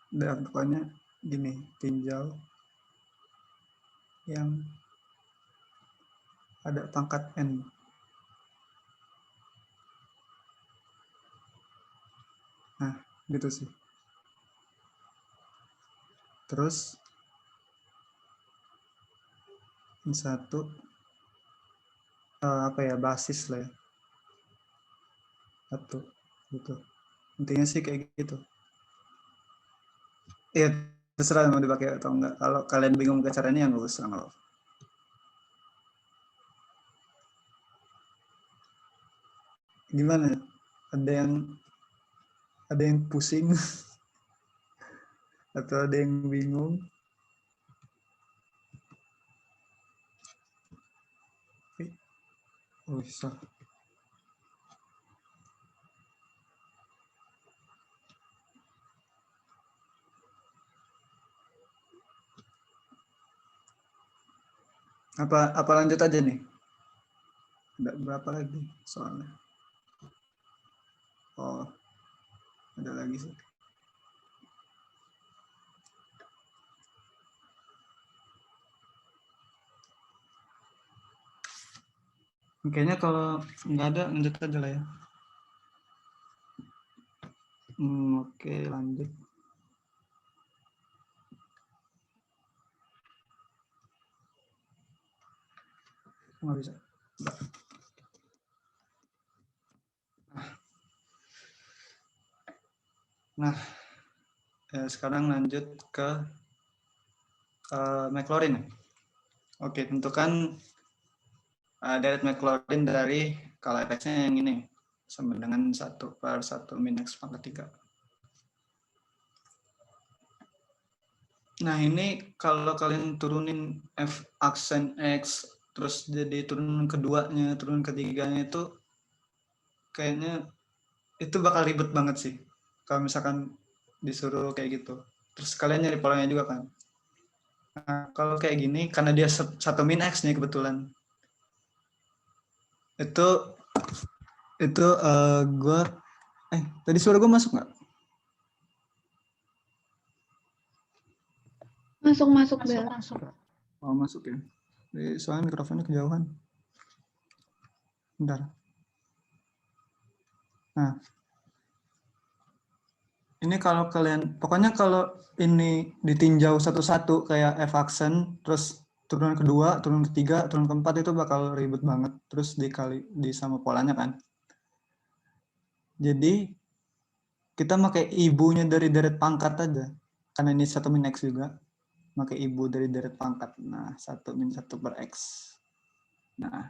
Dan pokoknya gini, tinjau yang ada pangkat n. Nah, gitu sih. Terus min 1 apa ya, basis lah ya. 1 gitu. Intinya sih kayak gitu. Iya, terserah mau dipakai atau enggak. Kalau kalian bingung ke caranya ya nggak usah. Nggak apa-apa. Gimana? Ada yang pusing atau ada yang bingung? Oh, bisa. Apa lanjut aja nih? Ada berapa lagi soalnya? Oh, ada lagi sih. Kayaknya kalau nggak ada, lanjut aja lah ya. Oke, lanjut. Nggak bisa. Nah, sekarang lanjut ke Maclaurin. Oke, tentukan deret Maclaurin dari kalau fx-nya yang ini sama dengan 1/1 min x pangkat 3. Nah, ini kalau kalian turunin f aksen x terus jadi turun keduanya, turun ketiganya itu kayaknya itu bakal ribet banget sih. Kalau misalkan disuruh kayak gitu. Terus kalian nyari polanya juga kan. Nah, kalau kayak gini karena dia 1 min x nih kebetulan. Itu gue tadi suara gue masuk nggak? Masuk Bel. Oh, masuk ya. Soalnya mikrofonnya kejauhan. Bentar. Nah, ini kalau kalian, pokoknya kalau ini ditinjau satu-satu kayak f aksen, terus turunan kedua, turunan ketiga, turunan keempat itu bakal ribet banget. Terus dikali di sama polanya kan. Jadi kita pakai ibunya dari deret pangkat aja. Karena ini 1 min x juga. Pakai ibu dari deret pangkat. Nah, 1 min 1 per x. Nah,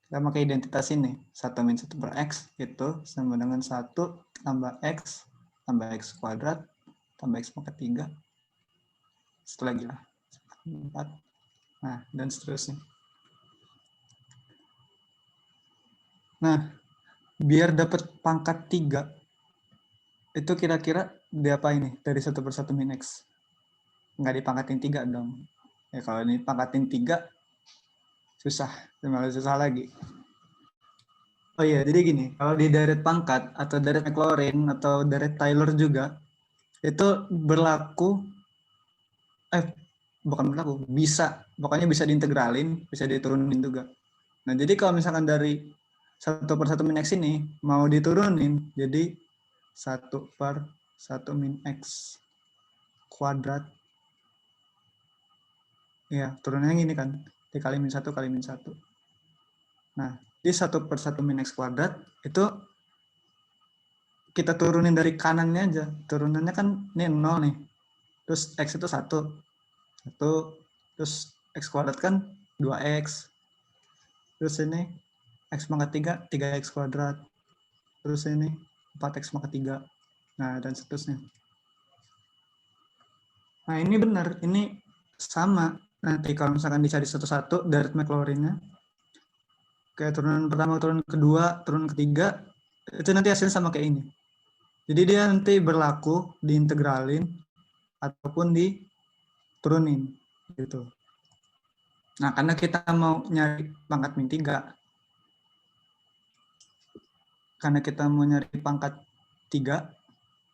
kita pakai identitas ini. 1 min 1 per x itu sama dengan 1 tambah x kuadrat tambah x pangkat 3. Satu lagi lah. 4. Nah, dan seterusnya. Nah, biar dapat pangkat 3, itu kira-kira diapa ini dari 1/1 min x? Nggak dipangkatin 3 dong. Ya kalau ini pangkatin 3, susah. Malah susah lagi. Oh iya, jadi gini, kalau di deret pangkat atau deret Maclaurin atau deret Taylor juga, itu berlaku, bukan berlaku, pokoknya bisa diintegralin, bisa diturunin juga. Nah, jadi kalau misalkan dari 1/1 min x ini mau diturunin, jadi 1/1 min x kuadrat. Ya, turunannya gini kan, dikali min 1 kali min 1. Nah, di 1/1 min x kuadrat itu kita turunin dari kanannya aja. Turunannya kan ini 0 nih. Terus x itu 1. Terus x kuadrat kan 2x. Terus ini x pangkat 3, 3x kuadrat. Terus ini 4x pangkat 3. Nah, dan seterusnya. Nah, ini benar. Ini sama. Nanti kalau misalkan dicari satu-satu deret Maclaurin-nya, kayak turunan pertama, turunan kedua, turunan ketiga, itu nanti hasilnya sama kayak ini. Jadi dia nanti berlaku diintegralin ataupun diturunin gitu. Nah, karena kita mau nyari pangkat min 3, karena kita mau nyari pangkat 3,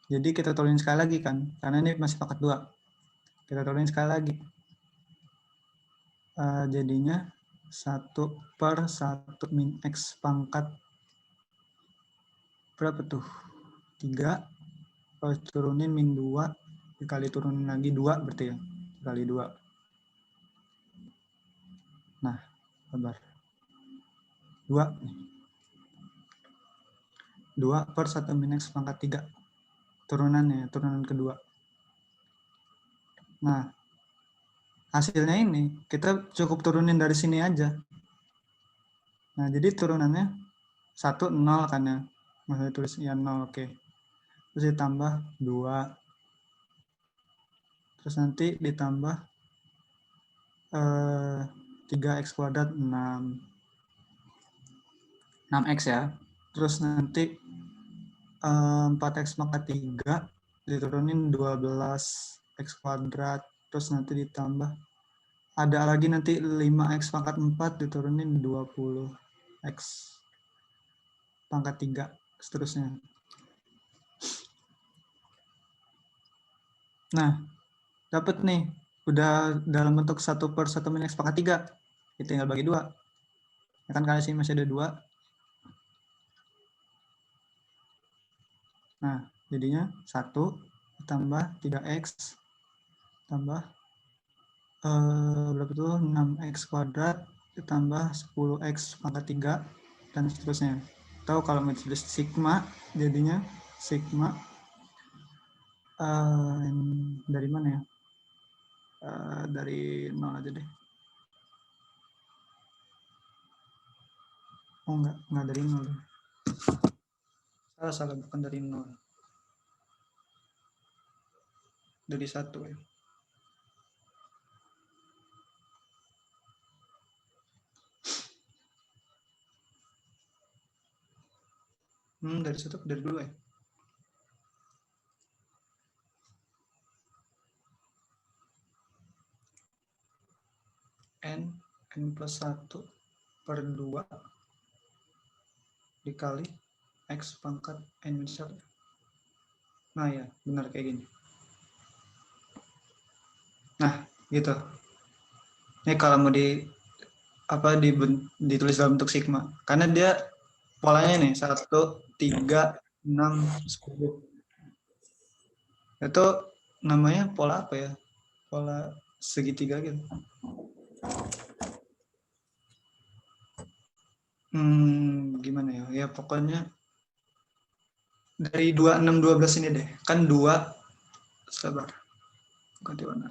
jadi kita turunin sekali lagi kan, karena ini masih pangkat 2. Kita turunin sekali lagi. Jadinya 1/1 min x pangkat berapa tuh? 3. Kalau turunin min 2, dikali turunin lagi 2 berarti ya. Kali 2. Sabar. 2. 2 per 1 min X pangkat 3. Turunannya, turunan kedua. Nah, hasilnya ini kita cukup turunin dari sini aja. Nah, jadi turunannya 1, 0 kan ya. Maksudnya tulis ya 0, oke. Terus ditambah 2. Terus nanti ditambah 3x kuadrat 6. 6x ya. Terus nanti 4x pangkat 3 diturunin 12x kuadrat. Terus nanti ditambah ada lagi nanti 5x pangkat 4 diturunin 20x pangkat 3 seterusnya. Nah, dapat nih udah dalam bentuk 1 per 1 min X pangkat 3. Kita tinggal bagi 2. Ya kan karena sini masih ada 2. Nah, jadinya 1 tambah 3x tambah berapa tuh 6x kuadrat ditambah 10x pangkat 3 dan seterusnya. Tahu kalau mau tulis sigma jadinya sigma dari mana ya? Dari 0 aja deh. Oh enggak dari 0. Salah, bukan dari 0. Dari 1 ya. Dari 1 ke dari 2 ya. N plus 1 per 2 dikali X pangkat N minus 1. Nah ya, benar kayak gini. Nah, gitu. Ini kalau mau ditulis dalam bentuk sigma. Karena dia polanya nih 1, 3, 6, 10. Itu namanya pola apa ya? Pola segitiga gitu. Gimana ya? Ya pokoknya dari 2, 6, 12 ini deh. Kan 2, sabar. Ganti warna.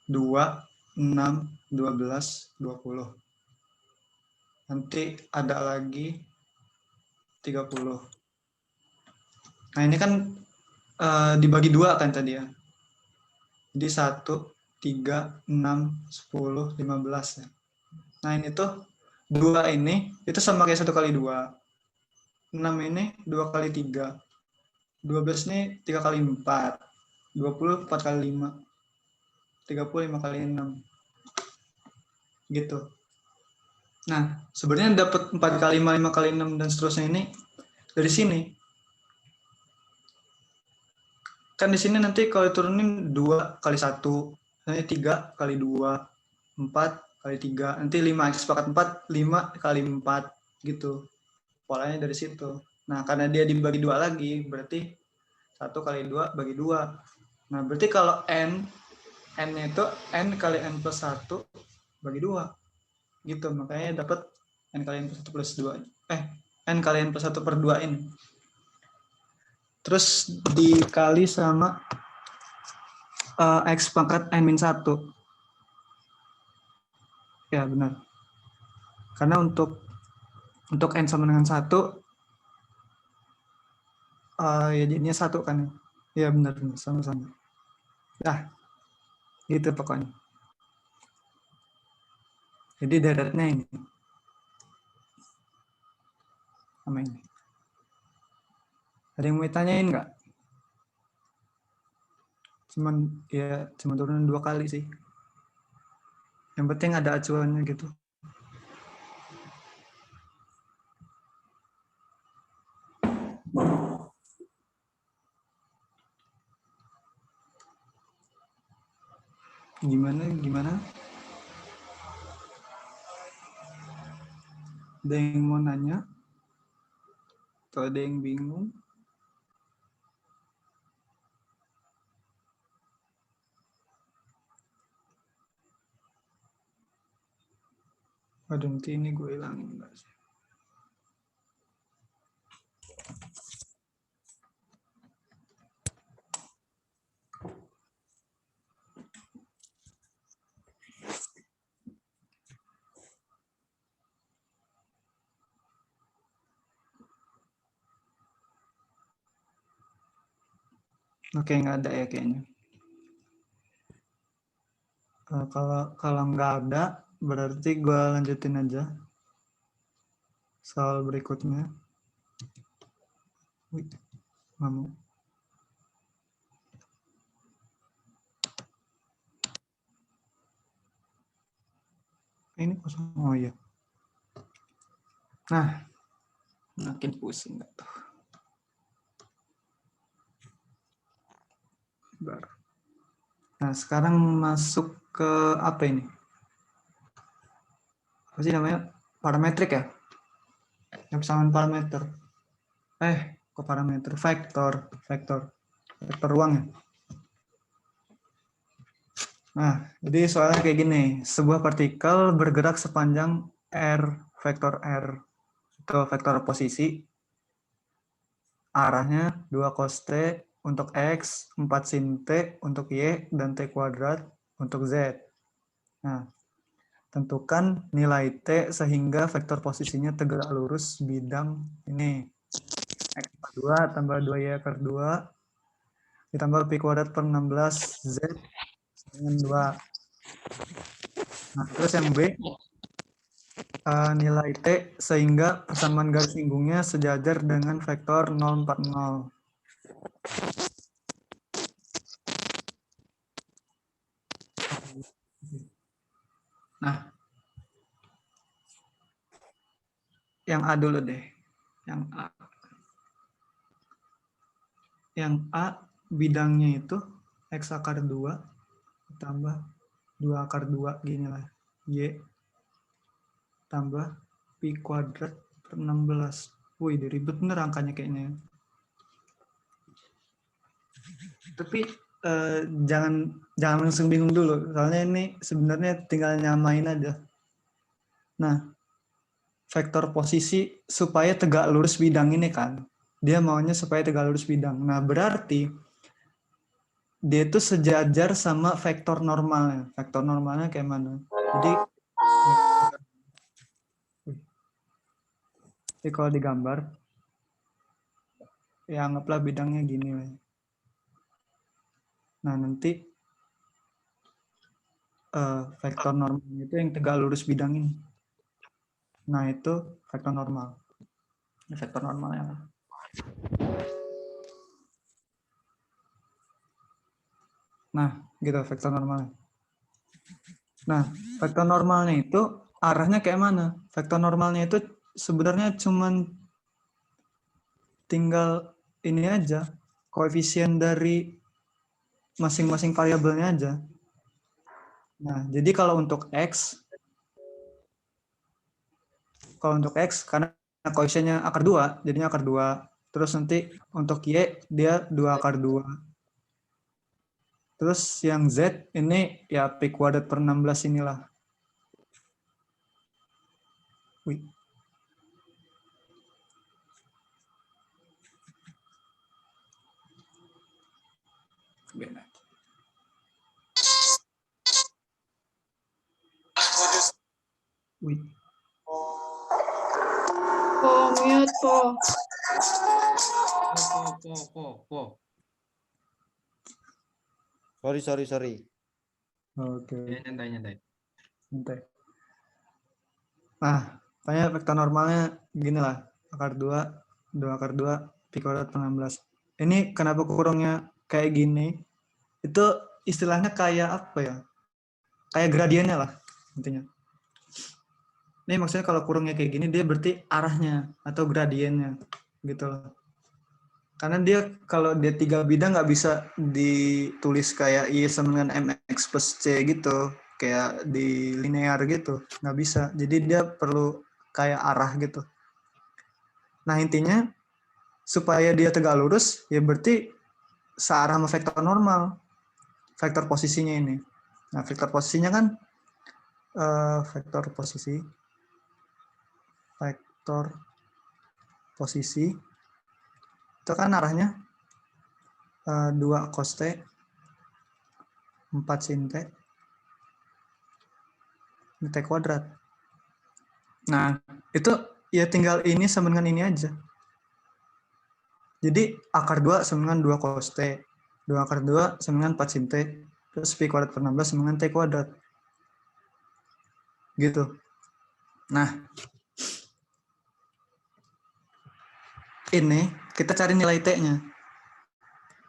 2, 6, 12, 20. Nanti ada lagi 30. Nah ini kan dibagi 2 kan tadi ya. Jadi 1, 3, 6, 10, 15 ya. Nah ini tuh 2 ini itu sama kayak 1 kali 2. 6 ini 2 kali 3. 12 ini 3 kali 4. 20 4 kali 5. 30 5 kali 6. Gitu. Nah, sebenarnya dapat 4 kali 5, 5 kali 6 dan seterusnya ini dari sini. Kan di sini nanti kalau turunin 2 kali 1, nanti 3 kali 2, 4 kali 3, nanti 5x pangkat 4, 5 kali 4 gitu. Polanya dari situ. Nah, karena dia dibagi 2 lagi, berarti 1 kali 2 bagi 2. Nah, berarti kalau N-nya itu N kali N plus 1 bagi 2. Gitu, makanya dapat N kali N plus 1 plus 2. N kali N plus 1 per 2 ini. Terus dikali sama X pangkat N min 1. Ya, benar. Karena untuk N sama dengan 1, ya jadinya 1 kan. Ya, benar. Sama-sama. Nah, gitu pokoknya. Jadi daratnya ini. Sama ini. Ada yang mau ditanyain nggak? Cuman turunan 2 kali sih. Yang penting ada acuannya gitu. Gimana? Ada yang mau nanya? Atau ada yang bingung? Aduh, nanti ini gue hilangin. Oke, nggak ada ya kayaknya. Kalau nggak ada, berarti gue lanjutin aja soal berikutnya. Wih, nggak mau. Ini kosong. Oh iya. Nah, makin pusing nggak tuh. Nah, sekarang masuk ke apa ini? Apa sih namanya? Parametrik ya? Yang persamaan parameter. Kok parameter? Vektor ruang ya? Nah, jadi soalnya kayak gini. Sebuah partikel bergerak sepanjang R, vektor R. Itu vektor posisi. Arahnya 2 cos T untuk X, 4 sin T untuk Y, dan T kuadrat untuk Z. Nah, tentukan nilai T sehingga vektor posisinya tegak lurus bidang ini. X per 2 tambah 2Y per 2 ditambah pi kuadrat per 16 Z dengan 2. Nah, terus yang B, nilai T sehingga persamaan garis singgungnya sejajar dengan vektor 040. Nah, yang A dulu deh. Yang A. Yang A bidangnya itu X akar 2 tambah 2 akar 2 gini lah. Y tambah pi kuadrat per 16. Wih, ribet bener angkanya kayaknya. Tapi jangan langsung bingung dulu, soalnya ini sebenarnya tinggal nyamain aja. Nah, vektor posisi supaya tegak lurus bidang ini kan, dia maunya supaya tegak lurus bidang. Nah, berarti dia itu sejajar sama vektor normalnya. Vektor normalnya kayak mana? Jadi kalau digambar, ya anggaplah bidangnya gini. Nah, nanti vektor normalnya itu yang tegak lurus bidang ini. Nah, itu vektor normal. Ini vektor normalnya. Nah, gitu vektor normalnya. Nah, vektor normalnya itu arahnya kayak mana? Vektor normalnya itu sebenarnya cuman tinggal ini aja, koefisien dari masing-masing variabelnya aja. Nah, jadi kalau untuk X, karena koefisiennya akar 2, jadinya akar 2. Terus nanti untuk Y, dia 2 akar 2. Terus yang Z ini ya pi kuadrat per 16 inilah. Wih. Benar. Wih. Mute po. Sorry. Oke. Nyantai. Nah, tanya vektor normalnya begini lah. Akar 2, 2 akar 2, pi kuadrat per 16. Ini kenapa kurangnya kayak gini? Itu istilahnya kayak apa ya? Kayak gradiennya lah intinya. Ini maksudnya kalau kurangnya kayak gini, dia berarti arahnya atau gradiennya gitu loh. Karena dia kalau dia 3 bidang nggak bisa ditulis kayak Y sama dengan MX plus C gitu. Kayak di linear gitu. Nggak bisa. Jadi dia perlu kayak arah gitu. Nah intinya, supaya dia tegak lurus, ya berarti searah sama vektor normal. Vektor posisinya ini. Nah vektor posisinya kan, vektor posisi vektor posisi itu kan arahnya 2 cos T 4 sin T ini T kuadrat. Nah, itu ya tinggal ini sama dengan ini aja. Jadi akar 2 sama dengan 2 cos T, 2 akar 2 sama dengan 4 sin T, terus pi kuadrat per 16 sama dengan T kuadrat. Gitu. Nah, ini kita cari nilai T-nya.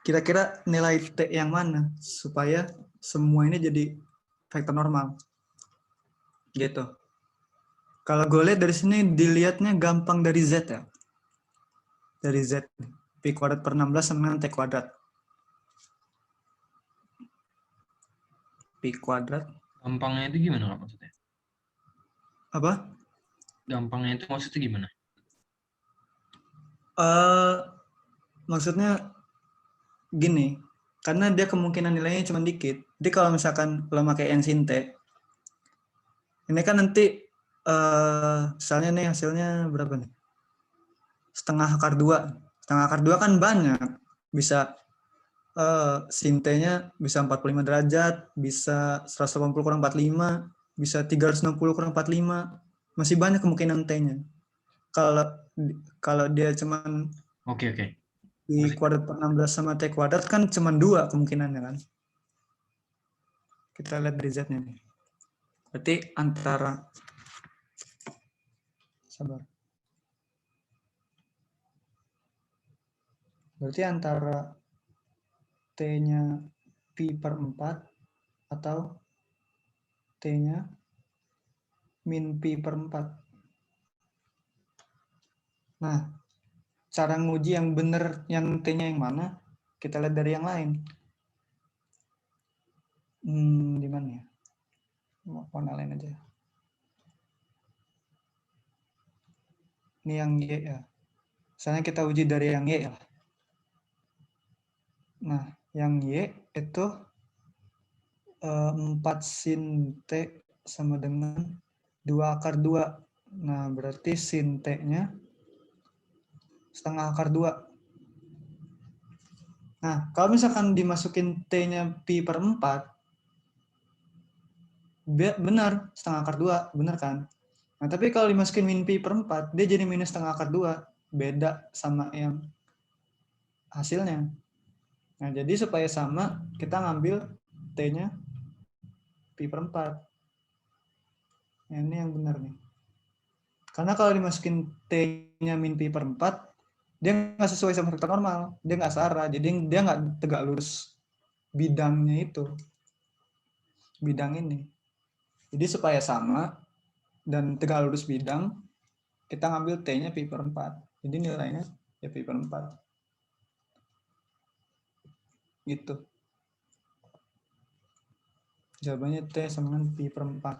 Kira-kira nilai T yang mana supaya semua ini jadi vektor normal. Gitu. Kalau gue lihat dari sini dilihatnya gampang dari Z ya. Dari Z. Pi kuadrat per 16 sama dengan T kuadrat. Pi kuadrat. Gampangnya itu gimana Kak maksudnya? Apa? Gampangnya itu maksudnya gimana? Maksudnya gini. Karena dia kemungkinan nilainya cuma dikit. Jadi kalau misalkan lo pakai N sin T. Ini kan nanti misalnya nih hasilnya berapa nih? Setengah akar 2. Setengah akar 2 kan banyak. Bisa sin T-nya bisa 45 derajat, bisa 180 kurang 45, bisa 360 kurang 45. Masih banyak kemungkinan T-nya. Kalau dia cuman Oke. di kuadrat per 16 sama T kuadrat kan cuman 2 kemungkinannya kan. Kita lihat dari Z-nya nih. Berarti antara Berarti antara T-nya pi per 4 atau T-nya min pi per 4. Nah, cara nguji yang benar yang T-nya yang mana, kita lihat dari yang lain. Di mana ya? Warna lain aja. Ini yang Y ya. Misalnya kita uji dari yang Y ya. Nah, yang Y itu 4 sin T sama dengan 2 akar 2. Nah, berarti sin T-nya setengah akar 2. Nah, kalau misalkan dimasukin T-nya pi per 4, benar, setengah akar 2, benar kan? Nah, tapi kalau dimasukin min pi per 4, dia jadi minus setengah akar 2. Beda sama yang hasilnya. Nah, jadi supaya sama, kita ngambil T-nya pi per 4. Nah, ini yang benar nih. Karena kalau dimasukin T-nya min pi per 4, dia nggak sesuai sama vektor normal. Dia nggak searah, jadi dia nggak tegak lurus bidangnya itu. Bidang ini. Jadi supaya sama dan tegak lurus bidang, kita ngambil T-nya pi per 4. Jadi nilainya ya pi per 4. Gitu. Jawabannya T sama dengan pi per 4.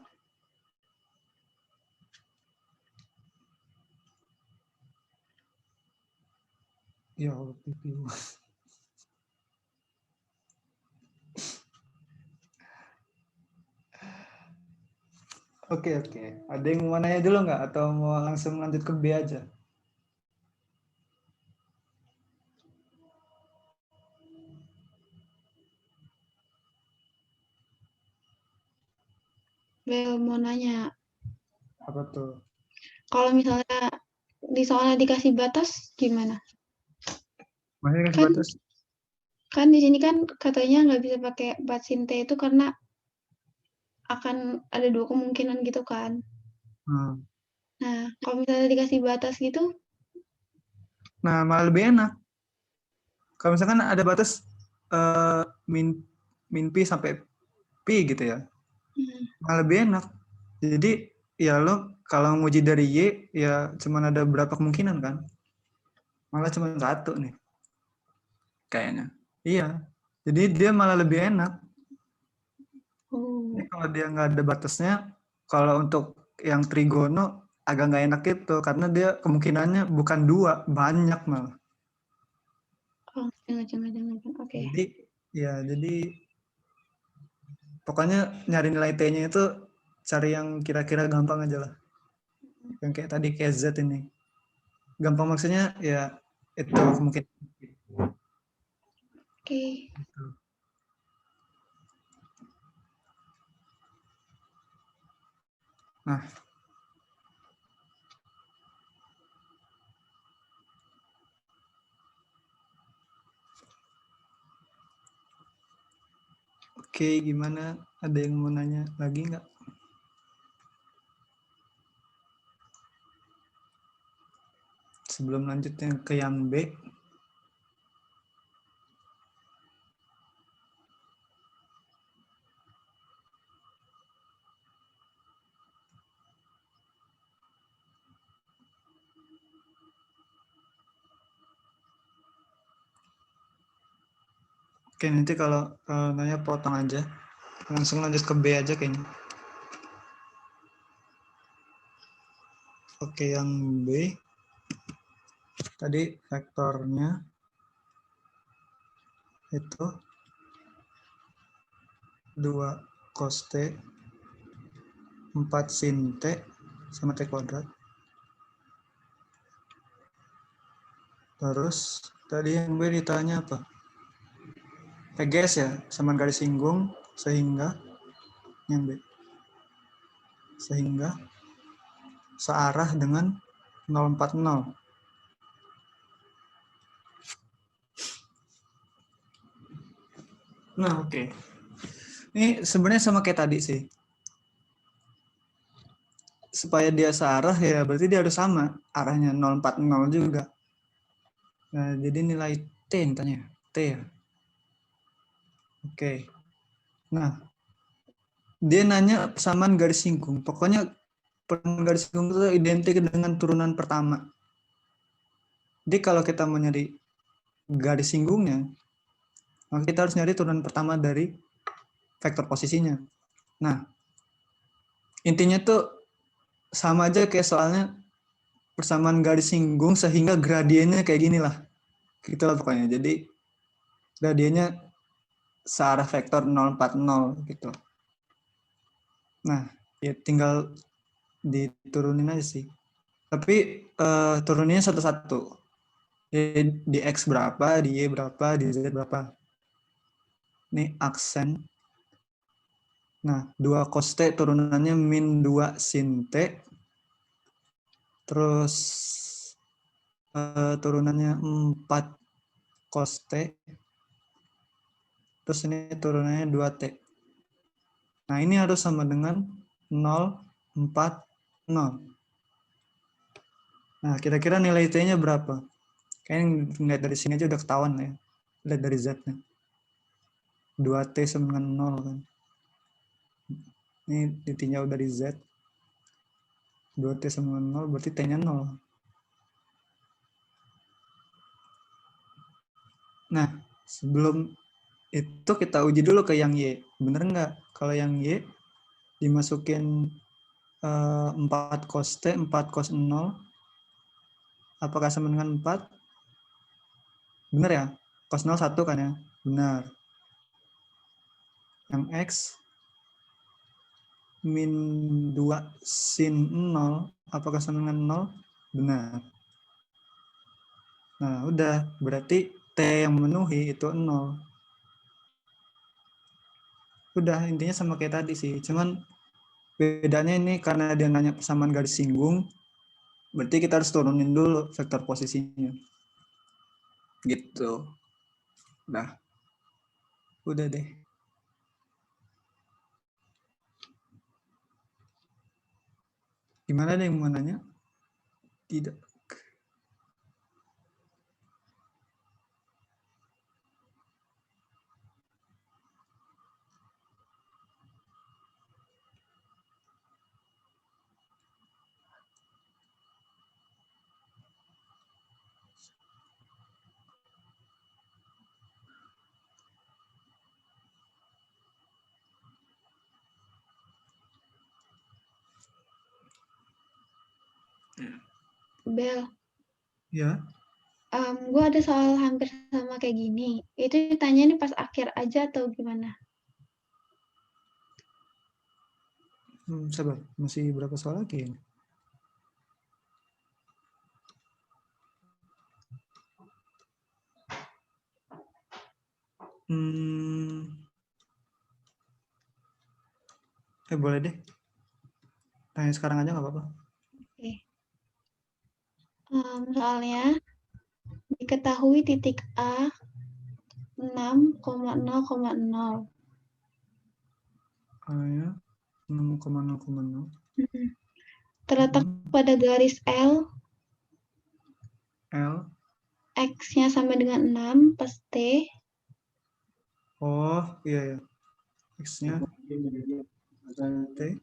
Ya Allah, pi. Oke. Ada yang mau nanya dulu nggak? Atau mau langsung lanjut ke B aja? Bel mau nanya, Apa tuh? kalau misalnya di soalnya dikasih batas gimana? Masih kasih Kan batas? kan di sini kan katanya nggak bisa pakai batsin T itu karena akan ada 2 kemungkinan gitu kan. Nah, kalau misalnya dikasih batas gitu, Nah, malah lebih enak. Kalau misalkan ada batas min pi sampai pi gitu ya, malah lebih enak. Jadi ya lo kalau nguji dari Y ya cuma ada berapa kemungkinan kan? Malah cuma 1 nih. Kayaknya. Iya. Jadi dia malah lebih enak. Ini kalau dia nggak ada batasnya, kalau untuk yang trigono agak nggak enak itu karena dia kemungkinannya bukan 2, banyak malah. jangan. Oke. Jadi pokoknya nyari nilai T-nya itu cari yang kira-kira gampang aja lah. Yang kayak tadi kayak Z ini. Gampang maksudnya ya itu mungkin. Oke. Nah, oke, gimana? Ada yang mau nanya lagi nggak? Sebelum lanjut yang ke yang B. Oke, nanti kalau nanya potong aja. Langsung lanjut ke B aja kayaknya. Oke, yang B. Tadi vektornya itu 2 cos T, 4 sin T, sama T kuadrat. Terus, tadi yang B ditanya apa? PGS ya, sama garis singgung, sehingga yang B. Sehingga searah dengan 040. Nah, oke. Ini sebenarnya sama kayak tadi sih. Supaya dia searah ya berarti dia harus sama. Arahnya 040 juga. Nah, jadi nilai T yang tanya. T ya. Oke. Nah, dia nanya persamaan garis singgung. Pokoknya persamaan garis singgung itu identik dengan turunan pertama. Jadi kalau kita mau nyari garis singgungnya, maka kita harus nyari turunan pertama dari vektor posisinya. Nah, intinya tuh sama aja kayak soalnya persamaan garis singgung sehingga gradiennya kayak gini lah. Gitu lah pokoknya. Jadi gradiennya searah vektor 040 gitu. Nah, ya tinggal diturunin aja sih. Tapi turuninnya satu-satu. Di X berapa, di Y berapa, di Z berapa. Ini aksen. Nah, 2 cos T turunannya min 2 sin T. Terus turunannya 4 cos T. Terus ini turunannya 2T. Nah, ini harus sama dengan 0, 4, 0. Nah, kira-kira nilai T-nya berapa? Kayaknya ngeliat dari sini aja udah ketahuan ya. Lihat dari Z-nya. 2T sama dengan 0 kan. Ini titiknya udah di Z. 2T sama dengan 0 berarti T-nya 0. Nah, sebelum itu kita uji dulu ke yang Y. Bener nggak? Kalau yang Y dimasukin 4 cos T, 4 cos 0. Apakah sama dengan 4? Benar ya? Cos 0 1 kan ya? Benar. Yang X min 2 sin 0, apakah sama dengan 0? Benar. Nah, udah. Berarti T yang memenuhi itu 0. Udah, intinya sama kayak tadi sih. Cuman bedanya ini karena dia nanya persamaan garis singgung, berarti kita harus turunin dulu vektor posisinya. Gitu. Nah, udah deh. Gimana ada yang mau nanya? Tidak. Bel, Ya. gue ada soal hampir sama kayak gini. Itu ditanyain pas akhir aja atau gimana? Sabar, masih berapa soal lagi? boleh deh. Tanya sekarang aja nggak apa-apa. Oke. Soalnya diketahui titik A 6,0,0. Ya, 6,0,0. Terletak pada garis L, L. X-nya sama dengan 6 pas T, Oh, iya ya. X-nya T.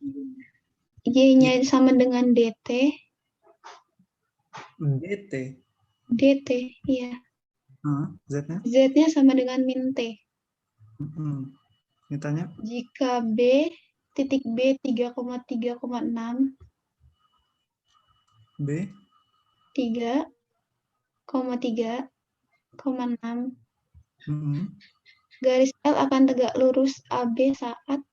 Y-nya sama dengan DT, DT. DT, iya. Z-nya. Z-nya sama dengan min T. Ditanya. Jika B, titik B 3,3,6, B. 3,3,6, Mm-mm. garis L akan tegak lurus AB saat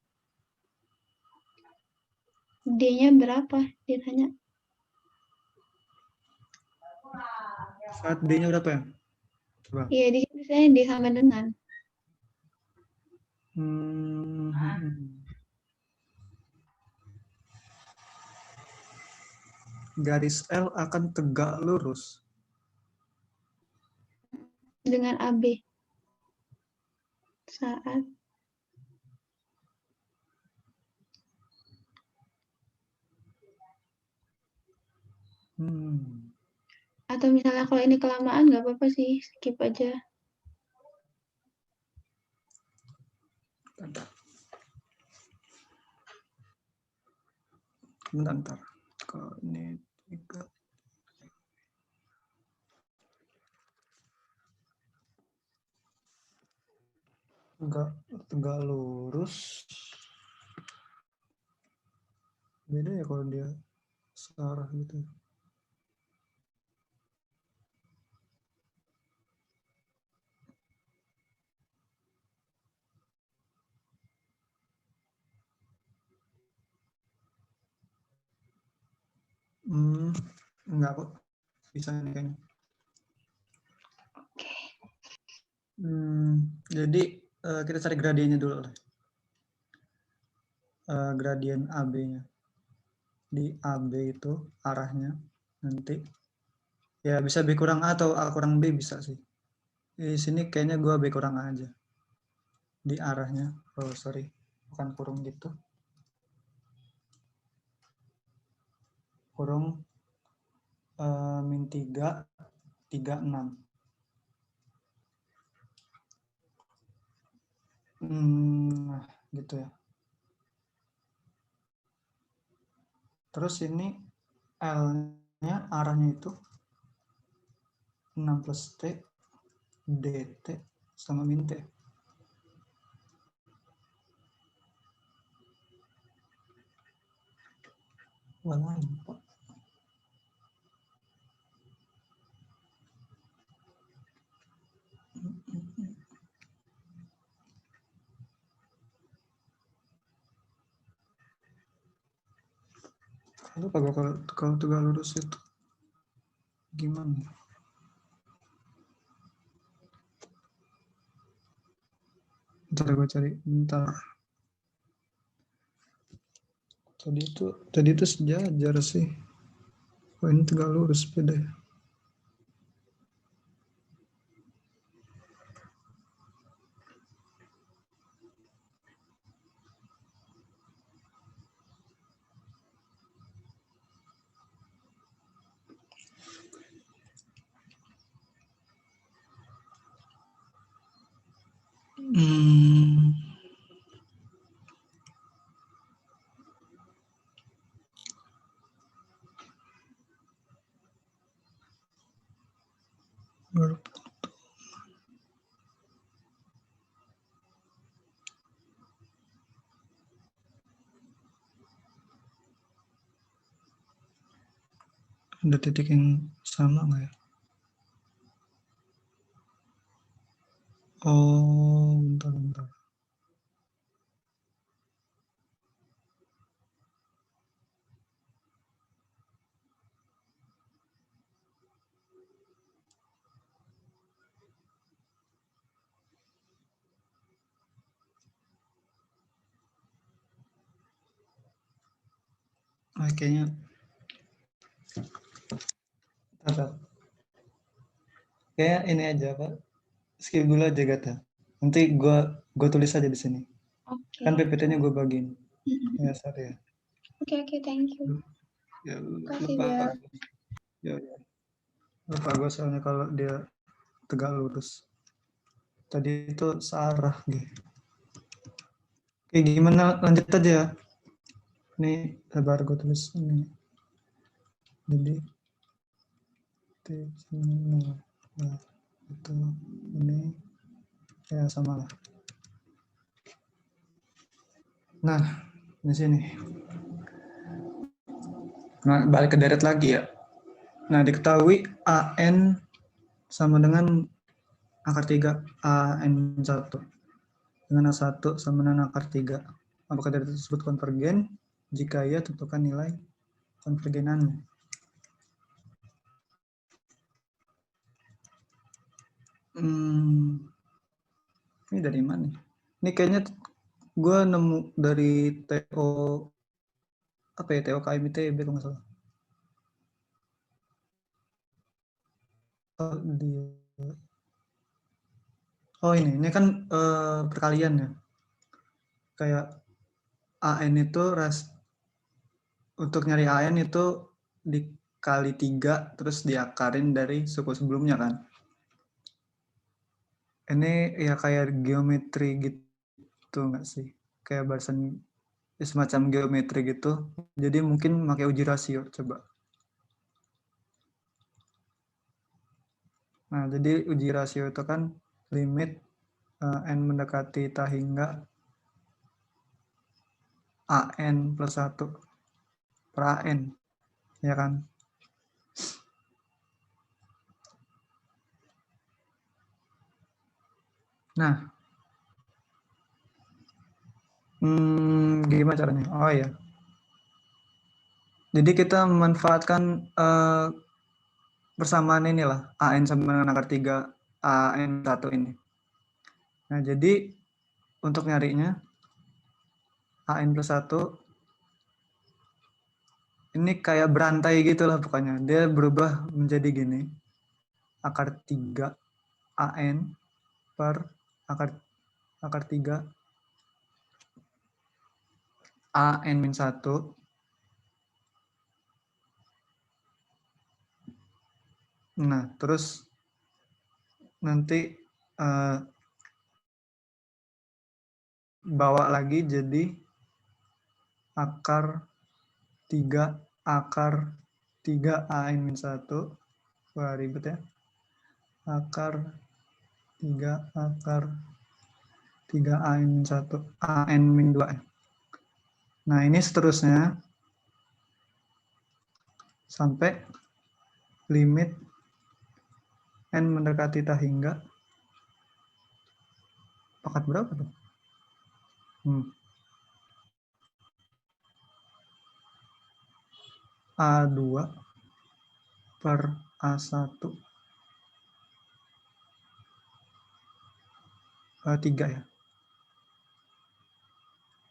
D-nya berapa? Ditanya. Saat D-nya berapa ya? Coba. Iya, di sini saya D sama dengan. Garis L akan tegak lurus. Dengan AB. Saat atau misalnya kalau ini kelamaan nggak apa-apa sih, skip aja. Bentar. Kalau ini 3. Tegak lurus. Beda ya kalau dia searah gitu. Enggak kok. Bisa nih kayaknya. Jadi kita cari gradiennya dulu lah. Gradien AB-nya. Di AB itu arahnya nanti. Ya bisa B kurang A atau A kurang B bisa sih. Di sini kayaknya gua B kurang A aja. Di arahnya. Oh sorry. Bukan kurung gitu. Kurung min 3, 3, 6. Nah, gitu ya. Terus ini L-nya arahnya itu 6 plus T, DT sama min T. Warna Pak. Lupa kalau tegak lurus itu gimana? Bentar gue cari, bentar. Tadi itu sejajar sih. Oh ini tegak lurus beda ya. Baru ada titik yang sama nggak ya? Oh, bentar. Kayaknya kayak ini aja Pak. Skip dulu aja Gata. Nanti gue tulis aja di sini. Oke. Kan PPT-nya gue bagiin. Ya, sorry ya. Oke, thank you. Ya, Makasih, lupa. Bel. Ya. Lupa gue soalnya kalau dia tegak lurus. Tadi itu searah gitu. Oke, gimana lanjut aja ya. Ini lebar gue tulis ini. Jadi nah, itu ini ya sama lah. Nah, di sini. Nah, balik ke deret lagi ya. Nah, diketahui AN sama dengan akar 3 AN1 dengan A1 sama dengan akar 3. Apakah deret tersebut konvergen? Jika iya, tentukan nilai konvergenannya. Ini dari mana? Ini kayaknya gue nemu dari TO apa ya, TO KMITB kalau nggak salah. Oh ini kan perkalian ya. Kayak AN itu untuk nyari AN itu dikali 3 terus diakarin dari suku sebelumnya kan. Ini ya kayak geometri gitu nggak sih? Kayak bahasan semacam geometri gitu. Jadi mungkin pakai uji rasio coba. Nah, jadi uji rasio itu kan limit n mendekati tak hingga AN plus 1 per AN, ya kan? Nah, gimana caranya? Oh ya, jadi kita memanfaatkan persamaan inilah, AN sama dengan akar 3 AN1 ini. Nah, jadi untuk nyarinya AN plus 1 ini kayak berantai gitu lah pokoknya. Dia berubah menjadi gini. Akar 3 AN per akar 3 AN-1 nah terus nanti bawa lagi jadi akar 3 AN-1 wah ribet ya, akar 3 AN-1 AN-2. Nah ini seterusnya sampai limit n mendekati tak hingga pangkat berapa tuh? A2 per A1 3 ya.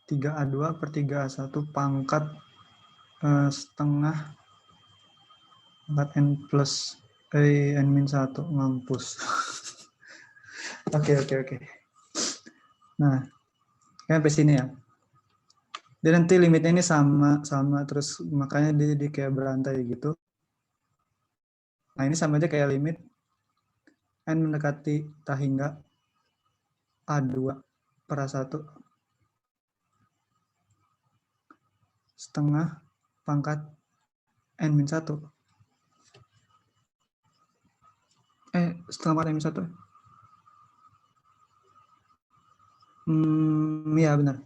3A2 per 3A1 pangkat setengah pangkat N plus N-1 ngampus. Oke. Nah, sampai sini ya. Dan nanti limitnya ini sama terus makanya dia kayak berantai gitu. Nah, ini sama aja kayak limit N mendekati tak hingga A2 per A1 setengah pangkat N-1. Setengah pangkat N-1. Ya benar.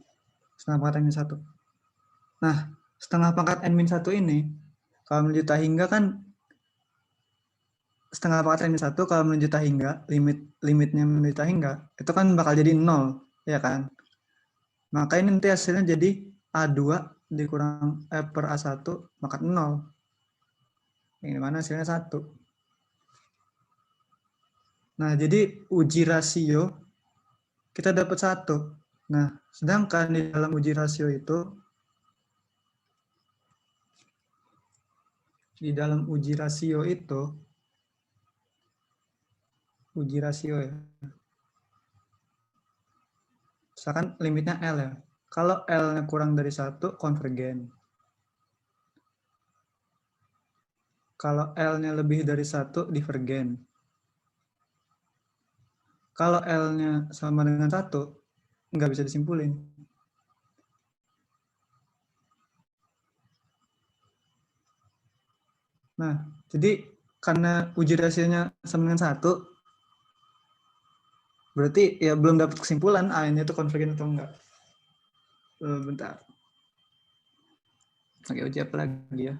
Setengah pangkat N-1. Nah, setengah pangkat N-1 ini, kalau menuju tak hingga kan, setengah pangkat N-1 kalau menuju tak hingga, limitnya menuju tak hingga, itu kan bakal jadi 0, ya kan? Maka ini nanti hasilnya jadi A2 dikurang per A1 pangkat 0. Yang mana hasilnya 1. Nah, jadi uji rasio kita dapat 1. Nah, sedangkan di dalam uji rasio itu di dalam uji rasio itu, uji rasio ya, misalkan limitnya L ya. Kalau L-nya kurang dari 1, konvergen. Kalau L-nya lebih dari 1, divergen. Kalau L-nya sama dengan 1, nggak bisa disimpulin. Nah, jadi karena uji rasionya sama dengan 1, berarti ya belum dapat kesimpulan A-nya itu konvergen atau enggak. Bentar. Oke, uji apa lagi ya?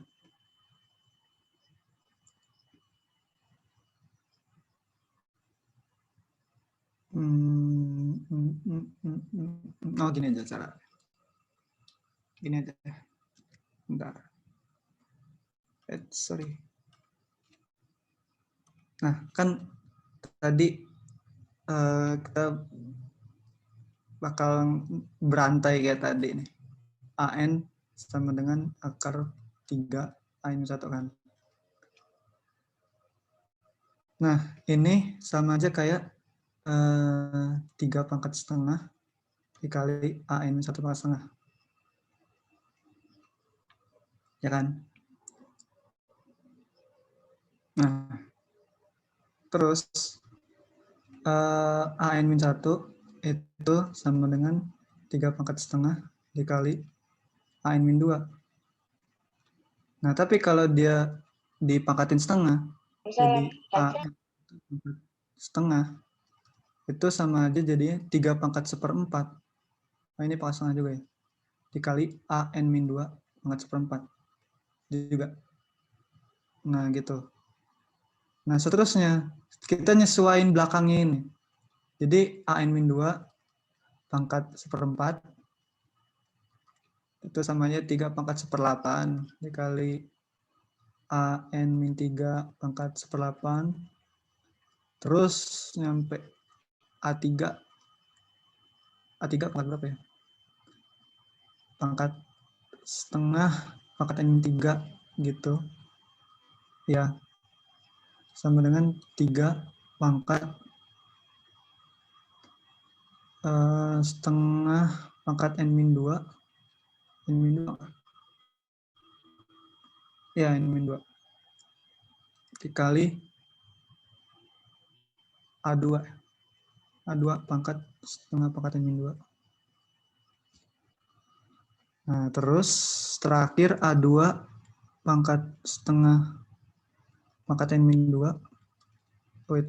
Oh, gini aja cara. Gini aja. Bentar. Sorry. Nah, kan tadi kita bakal berantai kayak tadi nih. AN sama dengan akar 3 A-1 kan. Nah, ini sama aja kayak 3 pangkat setengah dikali AN 1 pangkat setengah. Ya kan? Nah, terus AN-1 itu sama dengan 3 pangkat setengah dikali AN-2. Nah, tapi kalau dia dipangkatin setengah, jadi AN setengah, itu sama aja jadinya 3 pangkat 1/4. Nah, ini pangkat setengah juga ya. Dikali AN-2 pangkat 1/4. Juga. Nah, gitu. Nah, seterusnya, kita nyesuaiin belakangnya ini. Jadi, AN-2 pangkat 1/4 itu samanya 3 pangkat 1/8 dikali AN-3 pangkat 1/8 terus nyampe A3 pangkat berapa ya? Pangkat setengah pangkat N-3 gitu. Ya. Sama dengan 3 pangkat setengah pangkat N-2. N-2. Ya, N-2. Dikali A2. A2 pangkat setengah pangkat N-2. Nah, terus terakhir A2 pangkat setengah pangkat N-2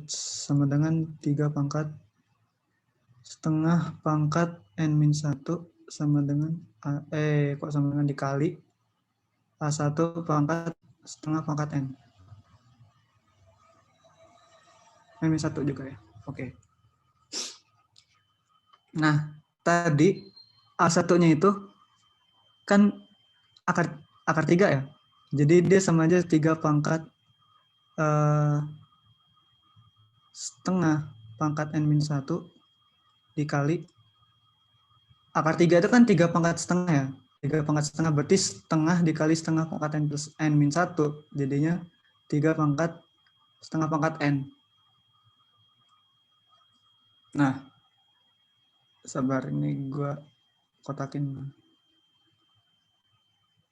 sama dengan 3 pangkat setengah pangkat N-1 sama dengan sama dengan dikali A1 pangkat setengah pangkat N. N-1 juga ya. Oke. Nah, tadi A1-nya itu kan akar 3 ya. Jadi dia sama aja 3 pangkat setengah pangkat N-1 dikali akar 3 itu kan 3 pangkat setengah ya. 3 pangkat setengah berarti setengah dikali setengah pangkat N plus N-1. Jadinya 3 pangkat setengah pangkat N. Nah, sabar ini gue kotakin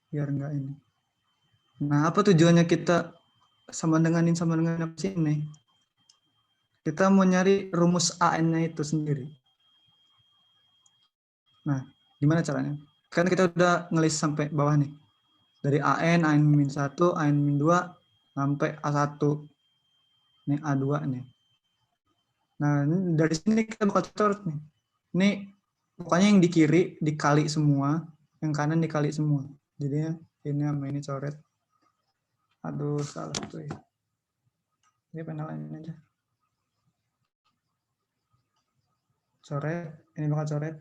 biar enggak ini. Nah, apa tujuannya kita sama dengan apa sih ini? Kita mau nyari rumus AN-nya itu sendiri. Nah, gimana caranya? Kan kita udah ngelis sampai bawah nih. Dari AN, AN-1, AN-2, sampai A1. Ini A2 nih. Nah, dari sini kita bakal coret nih. Ini pokoknya yang di kiri dikali semua, yang kanan dikali semua. Jadinya ini sama ini coret. Aduh, salah tuh ya. Ini penalain aja. Coret, ini bakal coret.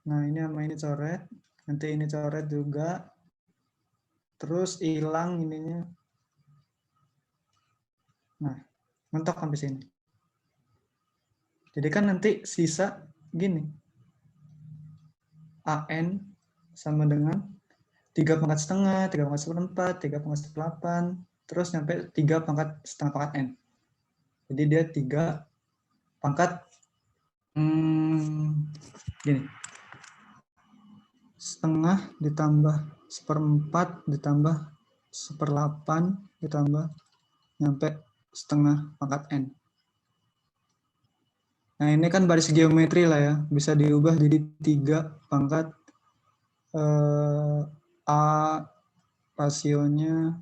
Nah, ini sama ini coret. Nanti ini coret juga. Terus hilang ininya. Nah, mentok sampai sini. Jadi kan nanti sisa gini. AN sama dengan 3 pangkat setengah, 3 pangkat seperempat, 3 pangkat seperdelapan, terus sampai 3 pangkat setengah pangkat n. Jadi dia 3 pangkat gini. Setengah ditambah seperempat ditambah seperdelapan ditambah nyampe setengah pangkat n. Nah ini kan baris geometri lah ya, bisa diubah jadi 3 pangkat A rasionya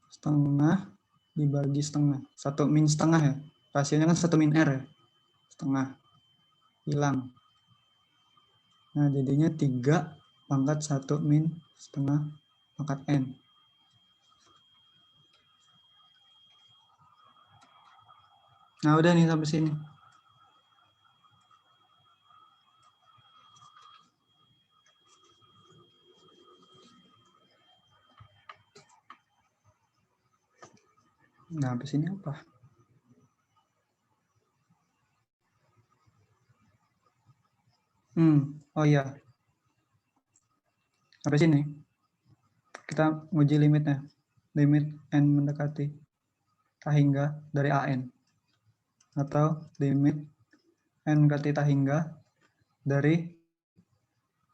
setengah dibagi setengah, 1 min setengah ya, rasionya kan 1 min R ya, setengah, hilang. Nah jadinya 3 pangkat 1 min setengah pangkat N. Nah udah nih sampai sini. Nah sampai sini apa? Oh iya. Sampai sini. Kita nguji limitnya. Limit N mendekati tak hingga dari AN. Atau limit N mendekati tak hingga dari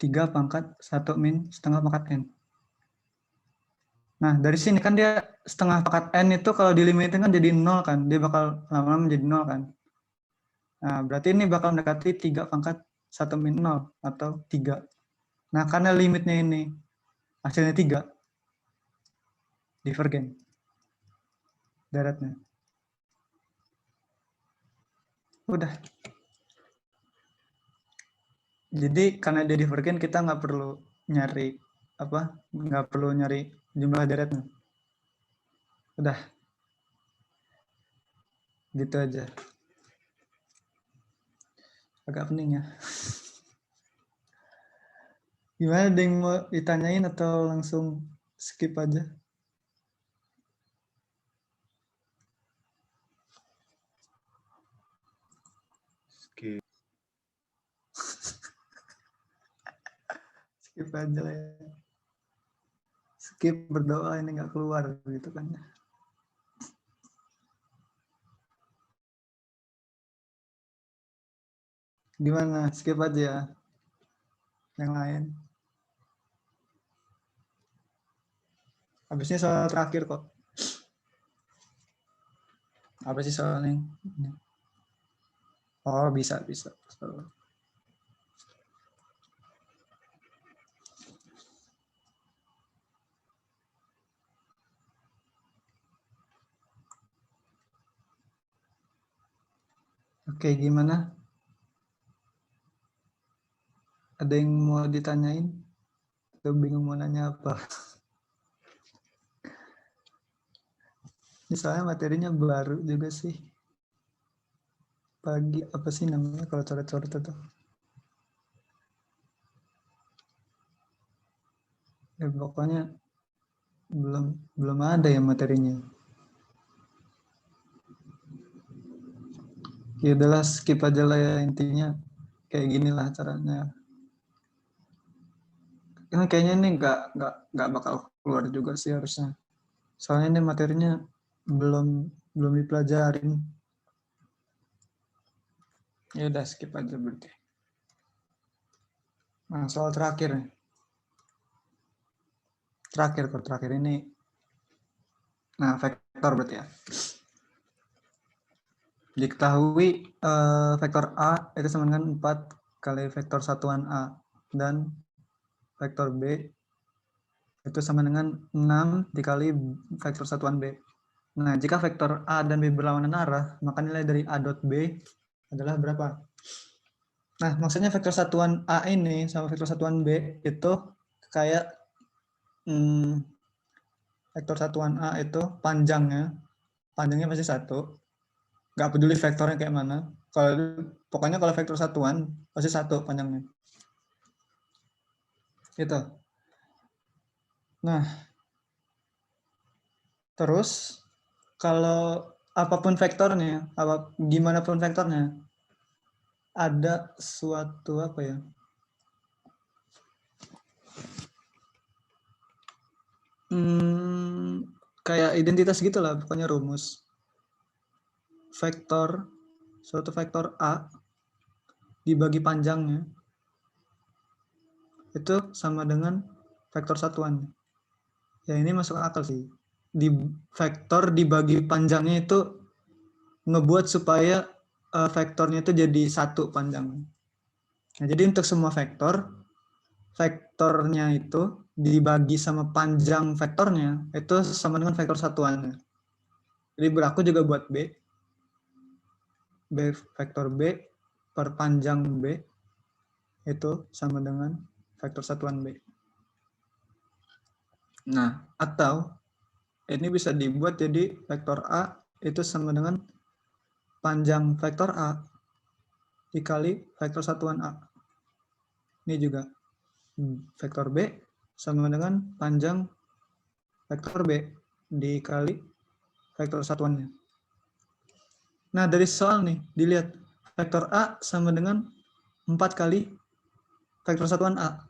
3 pangkat 1 min setengah pangkat N. Nah, dari sini kan dia setengah pangkat N itu kalau dilimitin kan jadi 0 kan. Dia bakal lama-lama menjadi 0 kan. Nah, berarti ini bakal mendekati 3 pangkat 1 min 0 atau 3. Nah, karena limitnya ini hasilnya 3. Divergen. Daratnya. Udah. Jadi karena dia divergen kita nggak perlu nyari nggak perlu nyari jumlah daratnya. Udah. Gitu aja. Agak pening ya. Gimana, ada yang mau ditanyain atau langsung skip aja? Skip. Skip aja lah ya. Skip, berdoa ini nggak keluar gitu kan. Gimana? Skip aja. Yang lain. Habisnya soal terakhir kok. Apa sih soalnya? Oh, bisa. Oke, gimana? Ada yang mau ditanyain? Atau bingung mau nanya apa? Misalnya materinya baru juga sih. Pagi, apa sih namanya kalau coret-coret itu? Ya pokoknya belum ada ya materinya. Ya udahlah, skip aja lah ya, intinya kayak gini lah caranya. Ini kayaknya ini nggak bakal keluar juga sih harusnya. Soalnya ini materinya belum dipelajarin. Ya udah, skip aja berarti. Nah, soal terakhir nih. Terakhir ini. Nah, vektor berarti ya. Diketahui vektor A itu sama dengan 4 kali vektor satuan A. Dan vektor B itu sama dengan 6 dikali vektor satuan B. Nah, jika vektor A dan B berlawanan arah, maka nilai dari A dot B adalah berapa? Nah, maksudnya vektor satuan A ini sama vektor satuan B itu kayak vektor satuan A itu panjangnya pasti 1. Nggak peduli vektornya kayak mana. Pokoknya kalau vektor satuan pasti 1 panjangnya. Gitu. Nah, terus kalau apapun vektornya, gimana pun vektornya, ada suatu apa ya? kayak identitas gitu lah, pokoknya rumus. Suatu vektor A dibagi panjangnya itu sama dengan vektor satuan. Ya ini masuk akal sih. Di vektor dibagi panjangnya itu ngebuat supaya vektornya itu jadi satu panjang. Nah, jadi untuk semua vektornya itu dibagi sama panjang vektornya itu sama dengan vektor satuannya. Jadi berlaku juga buat B vektor B per panjang B itu sama dengan vektor satuan B. Nah, atau ini bisa dibuat jadi vektor A itu sama dengan panjang vektor A dikali vektor satuan A. Ini juga vektor B sama dengan panjang vektor B dikali vektor satuannya. Nah, dari soal nih, dilihat vektor A sama dengan 4 kali vektor satuan A.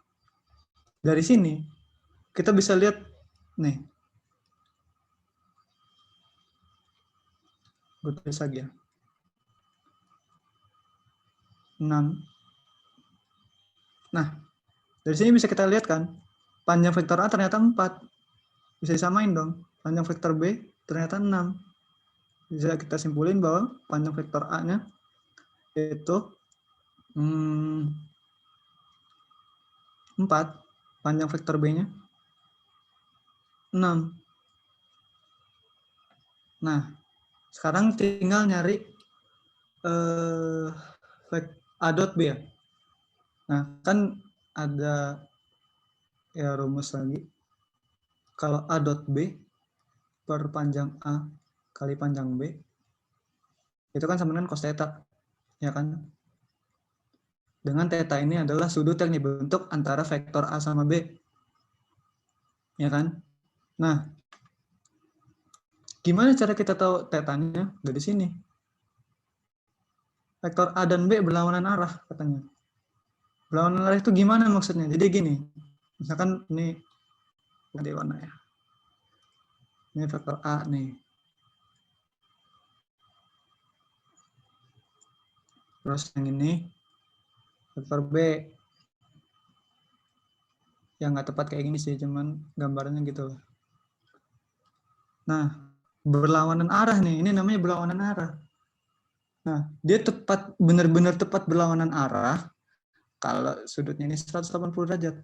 Dari sini, kita bisa lihat nih. Gue tulis lagi ya. 6. Nah, dari sini bisa kita lihat kan, panjang vektor A ternyata 4. Bisa disamain dong. Panjang vektor B ternyata 6. Bisa kita simpulin bahwa panjang vektor A-nya itu 4. Panjang vektor B-nya 6. Nah, sekarang tinggal nyari A dot B ya. Nah, kan ada ya rumus lagi. Kalau A dot B per panjang A kali panjang B, itu kan sama dengan cos theta, ya kan? Dengan theta ini adalah sudut yang dibentuk antara vektor A sama B, ya kan? Nah, gimana cara kita tahu tetanya? Dari sini. Vektor A dan B berlawanan arah, katanya. Berlawanan arah itu gimana maksudnya? Jadi gini, misalkan ini ganti warna ya. Ini vektor A nih. Terus yang ini vektor B. Yang nggak tepat kayak gini sih, cuman gambarnya gitu. Nah, berlawanan arah nih. Ini namanya berlawanan arah. Nah, dia benar-benar tepat berlawanan arah kalau sudutnya ini 180 derajat.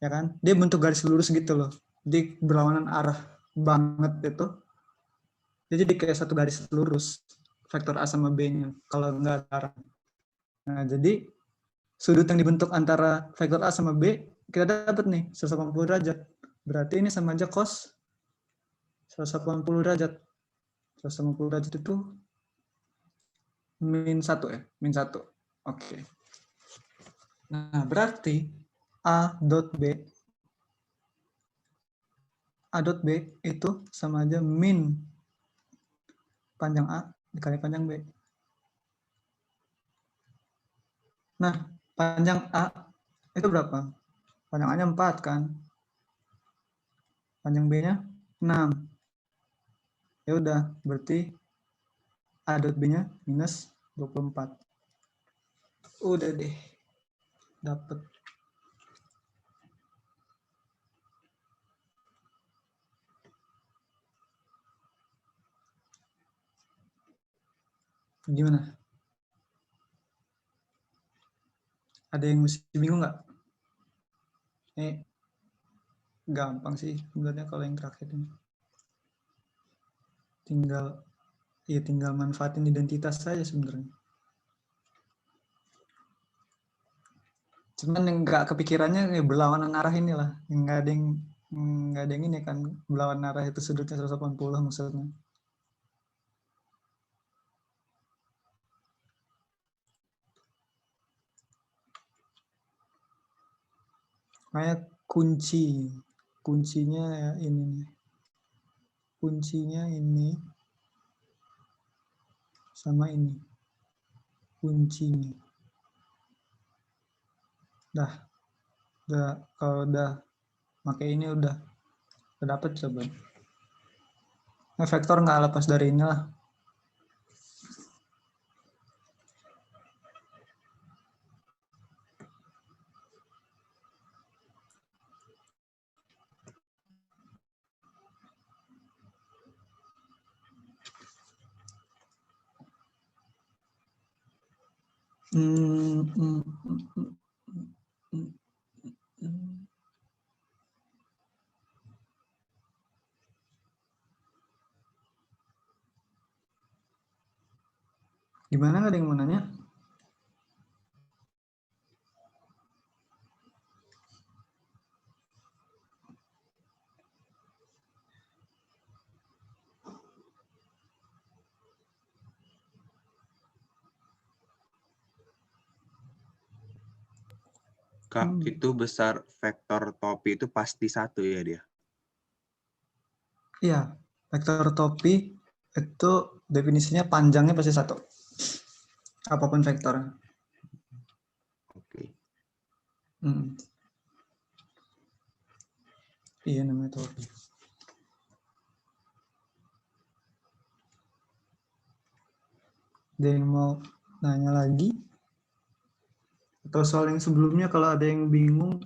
Ya kan? Dia bentuk garis lurus gitu loh. Di berlawanan arah banget itu. Dia jadi kayak satu garis lurus. Vektor A sama B-nya. Kalau nggak ada arah. Nah, jadi sudut yang dibentuk antara vektor A sama B, kita dapat nih 180 derajat. Berarti ini sama aja cos 180 derajat. 180 derajat itu min 1 ya? Min 1. Oke. Nah, berarti A dot B itu sama aja min panjang A dikali panjang B. Nah, panjang A itu berapa? Panjang A-nya 4 kan? Panjang B-nya 6. Ya udah, berarti A dot B-nya minus 24. Udah deh. Dapat. Gimana? Ada yang mesti bingung nggak? Ini gampang sih sebenarnya kalau yang terakhir ini. Tinggal manfaatin identitas saja sebenarnya. Cuman yang nggak kepikirannya ya berlawanan arah inilah. Nggak ada yang ini kan, berlawanan arah itu sudutnya 180 maksudnya. Kayak kuncinya ya ini. Kuncinya ini sama ini. Kuncinya. Kalau udah pakai ini udah dapat coba. vektor nggak lepas dari inilah. Gimana, nggak ada yang mau nanya? Kak, itu besar vektor topi itu pasti 1 ya dia? Iya, vektor topi itu definisinya panjangnya pasti 1. Apapun vektor. Oke. Iya, namanya topi. Ada yang mau nanya lagi? Atau soal yang sebelumnya kalau ada yang bingung,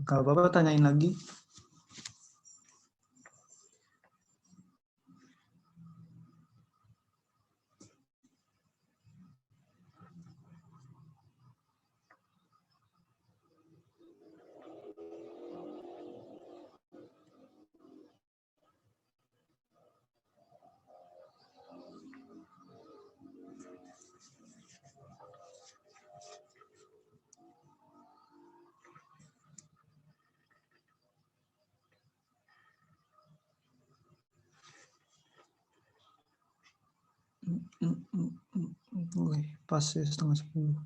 nggak apa-apa, tanyain lagi. Wih, pas ya 9:30.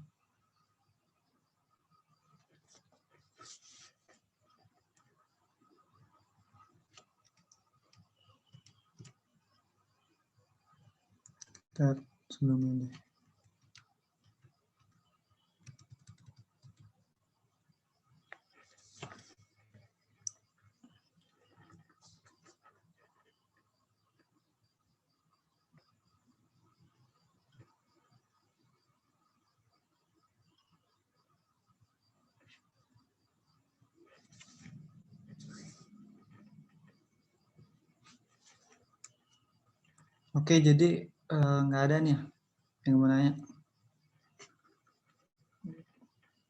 Ntar sebelumnya deh. Oke, jadi nggak ada nih yang mau nanya.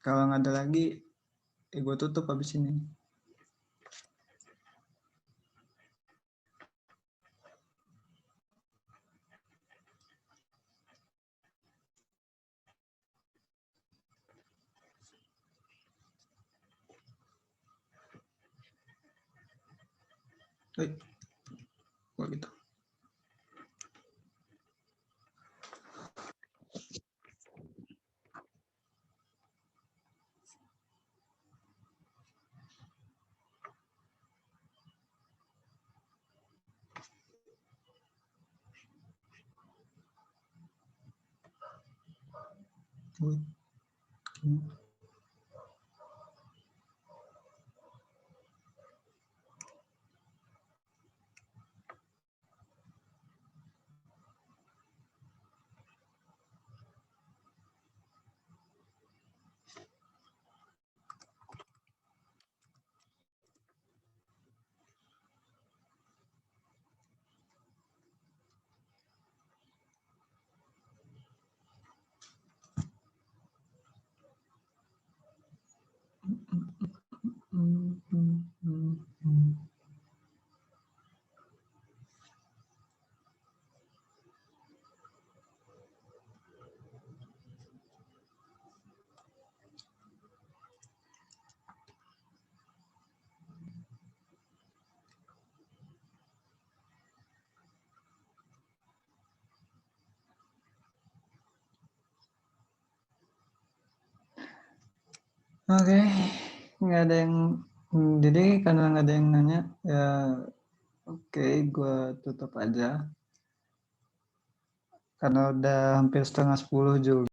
Kalau nggak ada lagi, gue tutup habis ini. Kok gitu. Oke, nggak ada yang, jadi karena nggak ada yang nanya, ya oke, gue tutup aja. Karena udah hampir 9:30 juga.